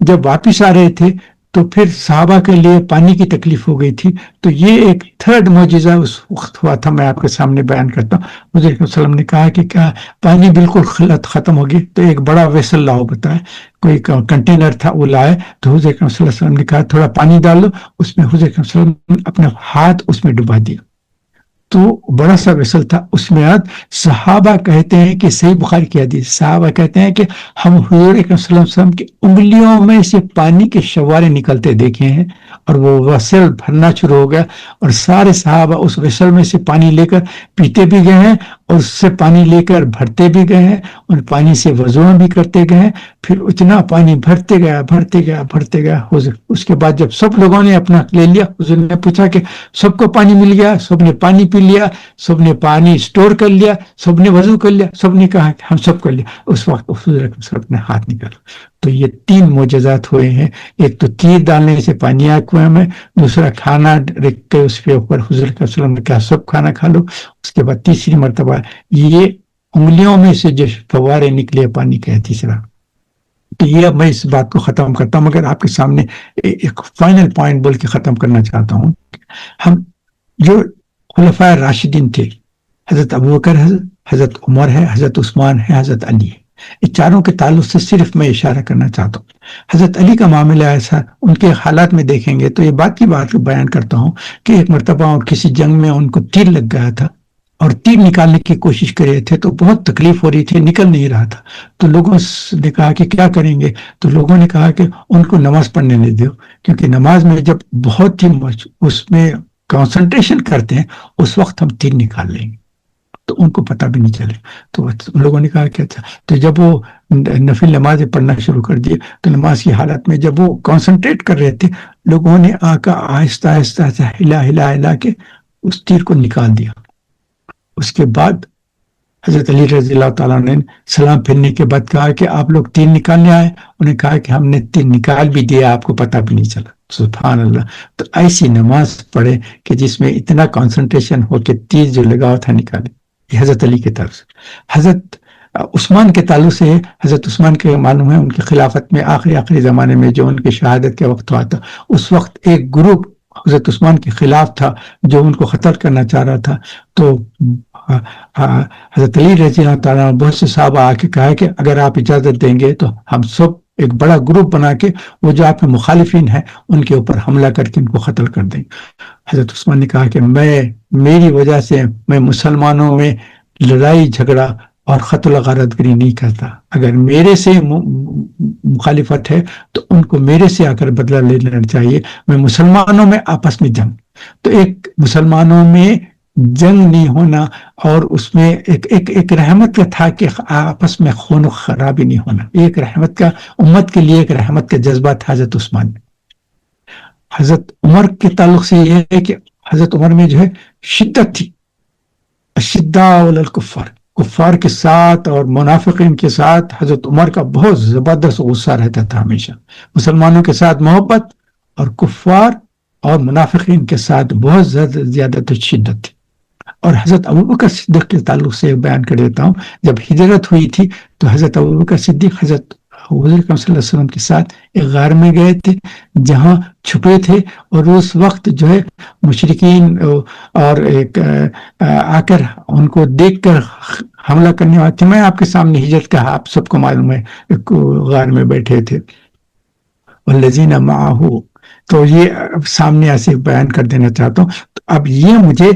جب واپس آ رہے تھے تو پھر صحابہ کے لیے پانی کی تکلیف ہو گئی تھی۔ تو یہ ایک 3rd معجزہ اس وقت ہوا تھا، میں آپ کے سامنے بیان کرتا ہوں۔ حضور صلی اللہ علیہ وسلم نے کہا کہ کیا پانی بالکل قلت ختم ہوگی، تو ایک بڑا ویسل لاؤ، بتائے کوئی کنٹینر تھا وہ لائے، تو حضور صلی اللہ علیہ وسلم نے کہا تھوڑا پانی ڈال دو، اس میں حضور صلی اللہ علیہ وسلم نے اپنا ہاتھ اس میں ڈبا دیا، تو بڑا سا ویسل تھا اس میں صحابہ کہتے ہیں کہ صحیح بخاری کی حدیث، صحابہ کہتے ہیں کہ ہم حضور صلی اللہ علیہ وسلم کی انگلیوں میں سے پانی کے شوارے نکلتے دیکھے ہیں، اور وہ ویسل بھرنا شروع ہو گیا، اور سارے صحابہ اس ویسل میں سے پانی لے کر پیتے بھی گئے ہیں، اور اس سے پانی لے کر بھرتے بھی گئے ہیں، اور پانی سے وضو بھی کرتے گئے ہیں۔ پھر اتنا پانی بھرتے گیا۔ اس کے بعد جب سب لوگوں نے اپنا لے لیا، حضور نے پوچھا کہ سب کو پانی مل گیا؟ سب نے پانی پی لیا، سب نے پانی اسٹور کر لیا، سب نے وضو کر لیا؟ سب نے کہا کہ ہم سب کر لیا۔ اس وقت حضور نے ہاتھ نکالا۔ تو یہ 3 معجزات ہوئے ہیں، ایک تو تیر ڈالنے سے پانی آیا کنویں میں، دوسرا کھانا رکھ کے اس کے اوپر حضور صلی اللہ علیہ وسلم نے کہا سب کھانا کھا لو، اس کے بعد تیسری مرتبہ یہ انگلیوں میں سے جو فوارے نکلے پانی کا، تیسرا۔ تو یہ اب میں اس بات کو ختم کرتا ہوں، مگر آپ کے سامنے ایک فائنل پوائنٹ بول کے ختم کرنا چاہتا ہوں۔ ہم جو خلفائے راشدین تھے، حضرت ابوبکر ہے، حضرت عمر ہے، حضرت عثمان ہے، حضرت علی ہے، اس چاروں کے تعلق سے صرف میں اشارہ کرنا چاہتا ہوں۔ حضرت علی کا معاملہ ایسا، ان کے حالات میں دیکھیں گے تو یہ بات کی بات بیان کرتا ہوں کہ ایک مرتبہ کسی جنگ میں ان کو تیر لگ گیا تھا، اور تیر نکالنے کی کوشش کر رہے تھے تو بہت تکلیف ہو رہی تھی، نکل نہیں رہا تھا۔ تو لوگوں نے کہا کہ کیا کریں گے؟ تو لوگوں نے کہا کہ ان کو نماز پڑھنے نہیں دو، کیونکہ نماز میں جب بہت ہی اس میں کنسنٹریشن کرتے ہیں اس وقت ہم تیر نکال لیں گے، تو ان کو پتہ بھی نہیں چلے۔ تو ان لوگوں نے کہا کہ اچھا۔ تو جب وہ نفل نمازیں پڑھنا شروع کر دیے تو نماز کی حالت میں جب وہ کنسنٹریٹ کر رہے تھے، لوگوں نے آہستہ آہستہ ہلا کے اس تیر کو نکال دیا۔ اس کے بعد حضرت علی رضی اللہ تعالیٰ نے سلام پھرنے کے بعد کہا کہ آپ لوگ تیر نکالنے آئے؟ انہیں کہا کہ ہم نے تیر نکال بھی دیا، آپ کو پتہ بھی نہیں چلا۔ سبحان اللہ۔ تو ایسی نماز پڑھے کہ جس میں اتنا کنسنٹریشن ہو کہ تیر جو لگا تھا نکالے، یہ حضرت علی کے طرف سے۔ حضرت عثمان کے تعلق سے، حضرت عثمان کے معلوم ہے ان کی خلافت میں آخری زمانے میں جو ان کی شہادت کے وقت ہوا تھا، اس وقت ایک گروپ حضرت عثمان کے خلاف تھا جو ان کو قتل کرنا چاہ رہا تھا۔ تو حضرت علی رضی اللہ تعالیٰ بہت سے صحابہ آ کے کہا کہ اگر آپ اجازت دیں گے تو ہم سب ایک بڑا گروپ بنا کے وہ جو آپ کے مخالفین ہیں ان کے اوپر حملہ کر کے ان کو قتل کر دیں گے۔ حضرت عثمان نے کہا کہ میری وجہ سے میں مسلمانوں میں لڑائی جھگڑا اور قتل و غارت گری نہیں کرتا، اگر میرے سے مخالفت ہے تو ان کو میرے سے آ کر بدلہ لے لینا چاہیے، میں مسلمانوں میں آپس میں جنگ، تو ایک مسلمانوں میں جنگ نہیں ہونا، اور اس میں ایک رحمت کا تھا کہ آپس میں خون و خرابی نہیں ہونا، ایک رحمت کا، امت کے لیے ایک رحمت کا جذبہ تھا حضرت عثمان میں۔ حضرت عمر کے تعلق سے یہ ہے کہ حضرت عمر میں جو ہے شدت تھی، اشداء علی الکفار، کفار کے ساتھ اور منافقین کے ساتھ حضرت عمر کا بہت زبردست غصہ رہتا تھا ہمیشہ، مسلمانوں کے ساتھ محبت اور کفار اور منافقین کے ساتھ بہت زیادہ شدت تھی۔ اور حضرت ابوبکر صدیق کے تعلق سے بیان کر دیتا ہوں، جب ہجرت ہوئی تھی تو حضرت ابوبکر صدیق حضرت حضور صلی اللہ علیہ وسلم کے ساتھ ایک غار میں گئے تھے جہاں چھپے تھے، اور اس وقت جو ہے مشرکین اور ایک آ کر ان کو دیکھ کر حملہ کرنے والے تھے۔ میں آپ کے سامنے ہجرت کا آپ سب کو معلوم ہے، ایک غار میں بیٹھے تھے، والذین معہ، تو یہ سامنے ایسے بیان کر دینا چاہتا ہوں۔ تو اب یہ مجھے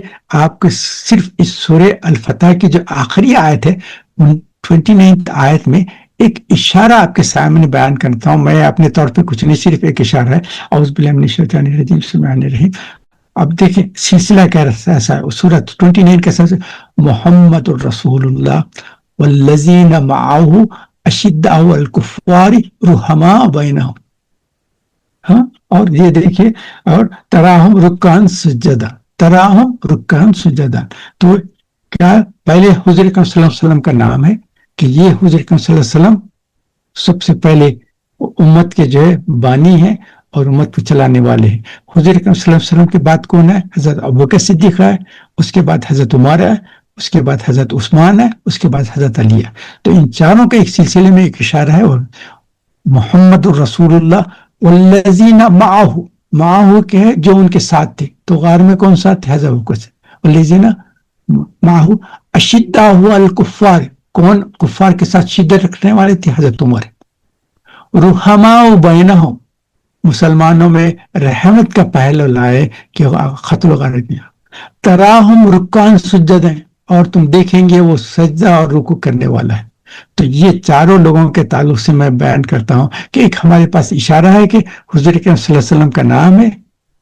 آپ کو صرف اس سورہ الفتح کی جو آخری آیت ہے 29 آیت میں ایک اشارہ آپ کے سامنے بیان کرتا ہوں، میں اپنے طور پہ کچھ نہیں، صرف ایک اشارہ ہے۔ اعوذ باللہ من الشیطان الرجیم، بسم اللہ الرحمن الرحیم۔ اب دیکھیں سلسلہ کیسا ہے، سورۃ 29 کیسا ہے، محمد الرسول اللہ والذین معہ اشداء علی الکفار رحماء بینہم، ہاں، اور یہ دیکھیے، اور تراہم رکعان سجدا، تراہم رکعان سجدا، تو کیا پہلے حضور اکرم صلی اللہ علیہ وسلم کا نام ہے کہ یہ حضور اکرم صلی اللہ علیہ وسلم سب سے پہلے امت کے جو ہے بانی ہیں اور امت کو چلانے والے ہیں۔ حضور اکرم صلی اللہ علیہ وسلم کے بعد کون ہے؟ حضرت ابوبکر صدیق ہے، اس کے بعد حضرت عمر ہے، اس کے بعد حضرت عثمان ہے، اس کے بعد حضرت علی ہے۔ تو ان چاروں کے ایک سلسلے میں ایک اشارہ ہے، اور محمد الرسول اللہ والذین معہ، معہ کے ہے جو ان کے ساتھ تھے، تو غار میں کون ساتھ تھے؟ حضرت ابوبکر سے، والذین معہ اشداء علی الکفار، کون کفار کے ساتھ شدت رکھنے والے تھے؟ حضرت عمر۔ رحماء بینہم، مسلمانوں میں رحمت کا پہلو لائے کہ قتل و غارت کیا۔ تراہم رکعان سجدا، اور تم دیکھیں گے وہ سجدہ اور رکوع کرنے والا ہے۔ تو یہ چاروں لوگوں کے تعلق سے میں بیان کرتا ہوں کہ ایک ہمارے پاس اشارہ ہے کہ حضور اکرم صلی اللہ علیہ وسلم کا نام ہے،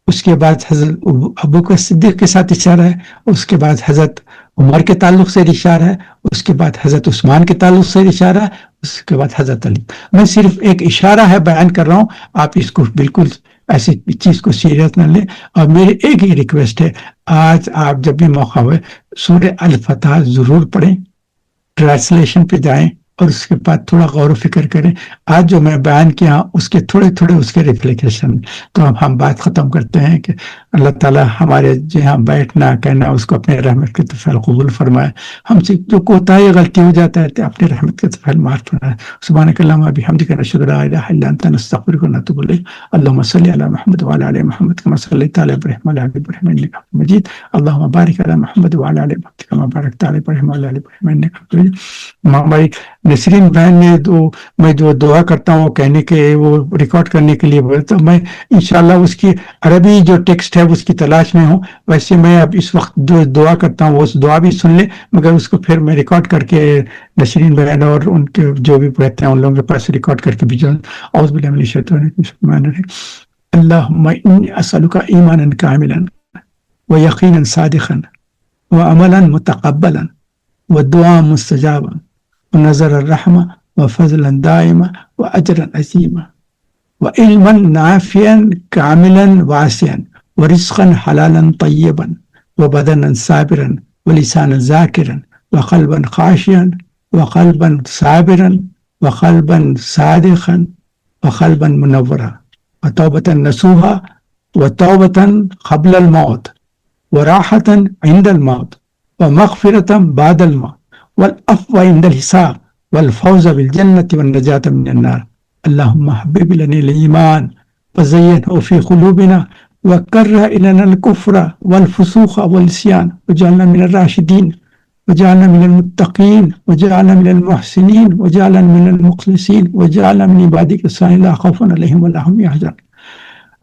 اس کے بعد حضرت ابوبکر صدیق کے ساتھ اشارہ ہے، اس کے بعد حضرت عمر کے تعلق سے اشارہ ہے، اس کے بعد حضرت عثمان کے تعلق سے اشارہ ہے، اس کے بعد حضرت علی۔ میں صرف ایک اشارہ ہے بیان کر رہا ہوں، آپ اس کو بالکل ایسی چیز کو سیریس نہ لیں۔ اور میری ایک ہی ریکویسٹ ہے، آج آپ جب بھی موقع ہوئے سورہ الفتح ضرور پڑھیں، ٹرانسلیشن پہ جائیں اور اس کے بعد تھوڑا غور و فکر کریں۔ آج جو میں بیان کیا اس کے تھوڑے اس کے ریفلیکشن، تو اب ہم بات ختم کرتے ہیں کہ اللہ تعالیٰ ہمارے جہاں بیٹھنا کہنا اس کو اپنے رحمت کے طفیل قبول فرمائے، ہم سے جو کوتاہی غلطی ہو جاتا ہے تو اپنے رحمت کے طفیل معاف فرمائے۔ سبحانک اللہم بحمدک نشہد ان لا الہ الا انت نستغفرک ونتوب الیک۔ اللہم صلی علی محمد وعلی آل محمد کما صلیت علی ابراہیم وعلی آل ابراہیم انک حمید مجید۔ اللہم بارک علی محمد وعلی آل محمد کما بارکت علی ابراہیم وعلی آل ابراہیم انک حمید مجید۔ ہماری نسرین بہن نے میں جو دعا کرتا ہوں وہ کہنے کے وہ ریکارڈ کرنے کے لیے بولتا ہوں، میں انشاءاللہ اس کی عربی جو ٹیکسٹ ہے اس کی تلاش میں ہوں۔ ویسے میں اب اس وقت جو دعا کرتا ہوں وہ اس دعا بھی سن لیں، مگر اس کو پھر میں ریکارڈ کر کے نسرین بہن اور ان کے جو بھی کہتے ہیں ان لوگوں کے پاس ریکارڈ کر کے بھیجا۔ اعوذ باللہ من الشیطان الرجیم۔ اللہم انی اسألک ایمانا کاملا ویقینا صادقا وعملا متقبلا ودعاء مستجابا ونظر الرحمة وفضلا دائما وأجرا عظيما وعلما نافعا كاملا واسعا ورزقا حلالا طيبا وبدنا صابرا ولسانا ذاكرا وقلبا خاشعا وقلبا صابرا وقلبا صادقا وقلبا منورا وتوبة نصوحا وتوبة قبل الموت وراحة عند الموت ومغفرة بعد الموت والعفو عند الحساب والفوز بالجنة والنجاة من النار۔ اللهم حبب إلينا الإيمان وزينه في قلوبنا وكره إلينا الكفر والفسوق والعصيان واجعلنا من الراشدين وجعلنا من المتقين وجعلنا من المحسنين وجعلنا من المخلصين وجعلنا من عبادك الصالحين لا خوف عليهم ولا هم يحزنون۔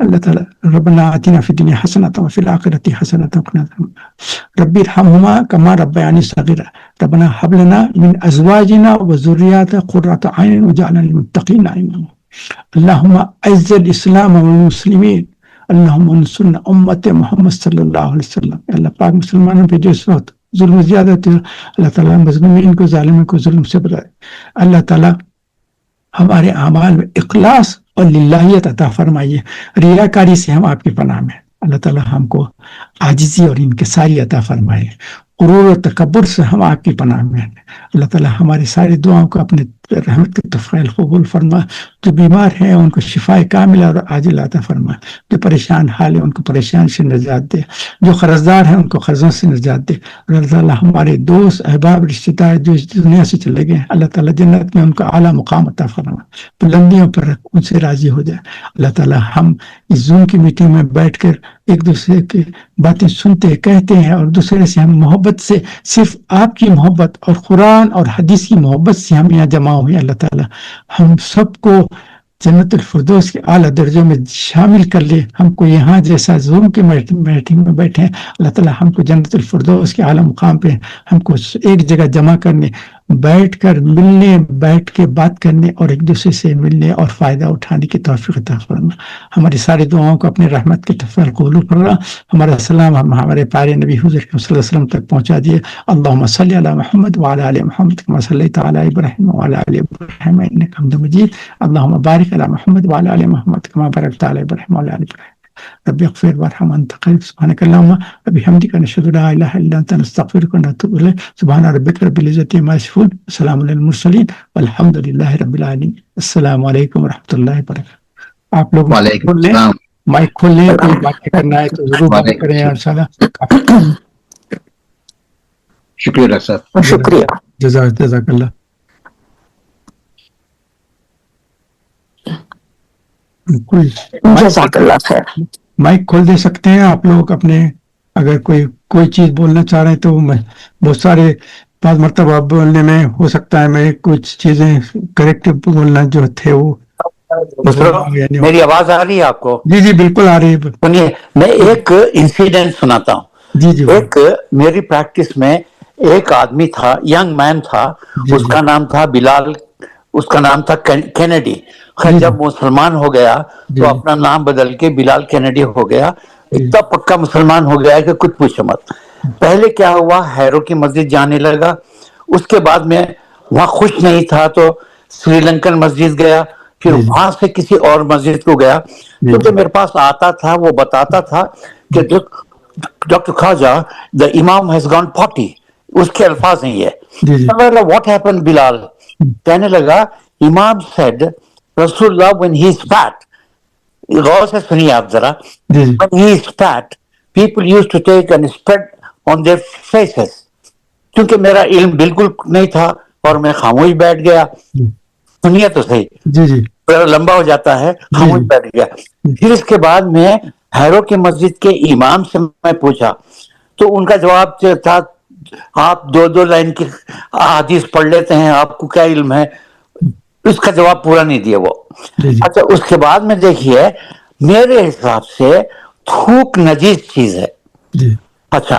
اللہ تعالیٰ ربنا آتنا فی الدنیا حسنۃ وفی الآخرۃ حسنۃ وقنا عذاب النار رب ارحمہما کما ربیانی صغیرا ربنا هب لنا من ازواجنا وذریاتنا قرۃ اعین واجعلنا للمتقین اماما اللهم اعز الاسلام والمسلمین اللهم انصرنا امت محمد صلی اللہ علیہ وسلم۔ اللہ پاک مسلمانوں پہ جو اس وقت ظلم و زیادت ہے اللہ تعالیٰ مظلومین کو ظالموں کو ظلم سے بچائے۔ اللہ تعالیٰ ہمارے اعمال میں اخلاص اور للہیت عطا فرمائیے. ریاکاری سے ہم آپ کی پناہ میں. اللہ تعالیٰ ہم کو عاجزی اور انکساری عطا فرمائے. غرور و تکبر سے ہم آپ کی پناہ میں. اللہ تعالیٰ ہماری ساری دعاؤں کو اپنے رحمت کے تفضیل قبول فرما. جو بیمار ہیں ان کو شفا کاملہ اور عاجل عطا فرما. جو پریشان حال ہیں ان کو پریشان سے نجات دے. جو قرضدار ہیں ان کو قرضوں سے نجات دے. اللہ تعالیٰ ہمارے دوست احباب رشتہ دار جو اس دنیا سے چلے گئے ہیں اللہ تعالیٰ جنت میں ان کو اعلیٰ مقام عطا فرما. بلندیوں پر ان سے راضی ہو جائے. اللہ تعالیٰ ہم اس زوم کی میٹنگ میں بیٹھ کر ایک دوسرے کی باتیں سنتے کہتے ہیں اور دوسرے سے ہم محبت سے صرف آپ کی محبت اور قرآن اور حدیث کی محبت سے ہم یہاں جمع ہوئے. اللہ تعالیٰ ہم سب کو جنت الفردوس کے اعلیٰ درجوں میں شامل کر لے. ہم کو یہاں جیسا زوم کی میٹنگ میں بیٹھے ہیں اللہ تعالیٰ ہم کو جنت الفردوس کے اعلیٰ مقام پہ ہم کو ایک جگہ جمع کرنے, بیٹھ کر ملنے, بیٹھ کے بات کرنے اور ایک دوسرے سے ملنے اور فائدہ اٹھانے کی توفیق عطا فرما. ہماری ساری دعاؤں کو اپنے رحمت کے تفضل قبول فرما. ہمارا سلام ہمارے پیارے نبی حضور صلی اللہ علیہ وسلم تک پہنچا دیے. اللہم صلی علی محمد وعلی آل محمد کما صلیت علی ابراہیم وعلی آل ابراہیم انک حمید مجید. اللہم بارک علی محمد وعلی آل محمد کما بارکت علی ابراہیم وعلی آل ابراہیم. رب اغفر وارحم انت خیر. سبحانك اللهم وبحمدك نشهد لا اله الا انت نستغفرك ونتوب اليك. سبحان ربك رب العزة عما يصفون وسلام على المرسلين والحمد لله رب العالمين. السلام علیکم ورحمۃ اللہ وبرکاتہ. آپ لوگ مائک کھول لیں, کوئی بات کرنا ہے تو ضرور بات کریں. انشاءاللہ. شکریہ ڈاکٹر صاحب. شکریہ. جزاک اللہ. جزاک اللہ خیر. مائک کھول دے سکتے ہیں آپ لوگ اپنے, اگر کوئی چیز بولنا چاہ رہے ہیں تو. بہت سارے بعض مرتبہ بولنے میں ہو سکتا ہے میں کچھ چیزیں کریکٹ بولنا جو تھے وہ. میری آواز آ رہی ہے آپ کو؟ جی جی بالکل آ رہی ہے. سنیے, میں ایک انسیڈنٹ سناتا ہوں. جی جی. ایک میری پریکٹس میں ایک آدمی تھا, ینگ مین تھا, اس کا نام تھا بلال, اس کا نام تھا کینیڈی. خیر جب مسلمان ہو گیا تو اپنا نام بدل کے بلال کینیڈی ہو گیا. اتنا پکا مسلمان ہو گیا کہ کچھ پوچھو مت. پہلے کیا ہوا, ہیرو کی مسجد جانے لگا. اس کے بعد میں وہاں خوش نہیں تھا تو سری لنکن مسجد گیا, پھر وہاں سے کسی اور مسجد کو گیا. تو جو میرے پاس آتا تھا وہ بتاتا تھا کہ ڈاکٹر خواجہ دا امام ہیز گون پاٹی, اس کے الفاظ ہیں یہ. واٹ ہیپن بلال؟ کہنے لگا امام said رسول اللہ when he is fat, غور سے سنیے آپ ذرا, when he is fat people used to take and spread on their faces. کیونکہ میرا علم بالکل نہیں تھا اور میں خاموش بیٹھ گیا. سنیے تو صحیح, جی جی لمبا ہو جاتا ہے, خاموش بیٹھ گیا. پھر اس کے بعد میں ہیرو کی مسجد کے امام سے میں پوچھا تو ان کا جواب تھا آپ دو لائن کی حدیث پڑھ لیتے ہیں, آپ کو کیا علم ہے. اس کا جواب پورا نہیں دیا وہ. اچھا اس کے بعد میں دیکھیے, میرے حساب سے تھوک نجیس چیز ہے. اچھا,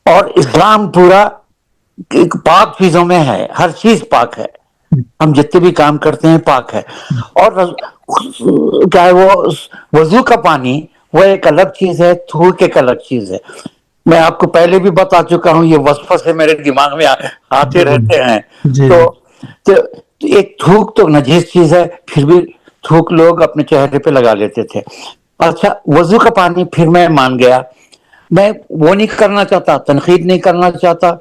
اور اسلام پورا پاک چیزوں میں ہے, ہر چیز پاک ہے, ہم جتنے بھی کام کرتے ہیں پاک ہے. اور کیا ہے وہ وضو کا پانی وہ ایک الگ چیز ہے, تھوک ایک الگ چیز ہے. میں آپ کو پہلے بھی بتا چکا ہوں, یہ وسوسے میرے دماغ میں آتے رہتے ہیں. تو ایک تھوک تو نجیس چیز ہے, پھر بھی تھوک لوگ اپنے چہرے پہ لگا لیتے تھے. اچھا وضو کا پانی پھر میں مان گیا, میں وہ نہیں کرنا چاہتا, تنقید نہیں کرنا چاہتا,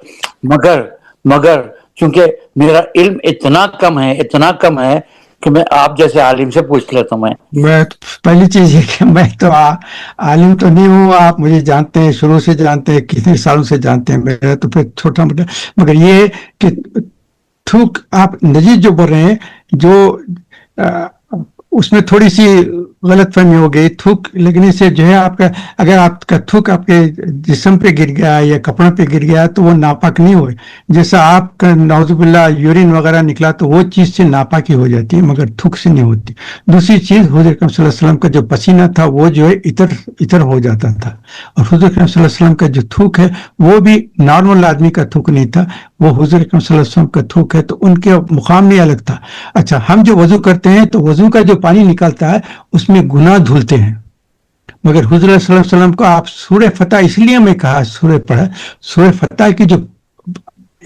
مگر چونکہ میرا علم اتنا کم ہے کہ میں آپ جیسے عالم سے پوچھ لیتا ہوں. میں پہلی چیز یہ کہ میں تو عالم تو نہیں ہوں, آپ مجھے جانتے ہیں, شروع سے جانتے ہیں, کتنے سالوں سے جانتے ہیں, میرا تو پھر چھوٹا موٹا. مگر یہ کہ تھوک آپ نجیس جو بول رہے ہیں, جو اس میں تھوڑی سی غلط فہمی ہو گئی. تھوک لگنے سے جو ہے آپ کا, اگر آپ کا تھوک آپ کے جسم پہ گر گیا یا کپڑوں پہ گر گیا تو وہ ناپاک نہیں ہوئے. جیسا آپ کا نعوذ باللہ یورین وغیرہ نکلا تو وہ چیز سے ناپاکی ہو جاتی ہے, مگر تھوک سے نہیں ہوتی. دوسری چیز حضور اکرم صلی اللہ علیہ وسلم کا جو پسینہ تھا وہ جو ہے اتر ہو جاتا تھا, اور حضور اکرم صلی اللہ علیہ وسلم کا جو تھوک ہے وہ بھی نارمل آدمی کا تھوک نہیں تھا, وہ حضور اکرم صلی اللہ علیہ وسلم کا تھوک ہے, تو ان کے مقام نہیں الگ تھا. اچھا ہم جو وضو کرتے ہیں تو وضو کا جو پانی نکلتا ہے اس میں گناہ دھلتے ہیں, مگر حضور صلی اللہ علیہ وسلم کو آپ سورہ فتح, اس لیے میں کہا سورہ پڑھا, سورہ فتح کی جو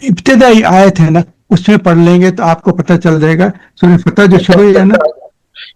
ابتدائی آیت ہے نا اس میں پڑھ لیں گے تو آپ کو پتہ چل جائے گا. سورہ فتح جو شروع ہے نا,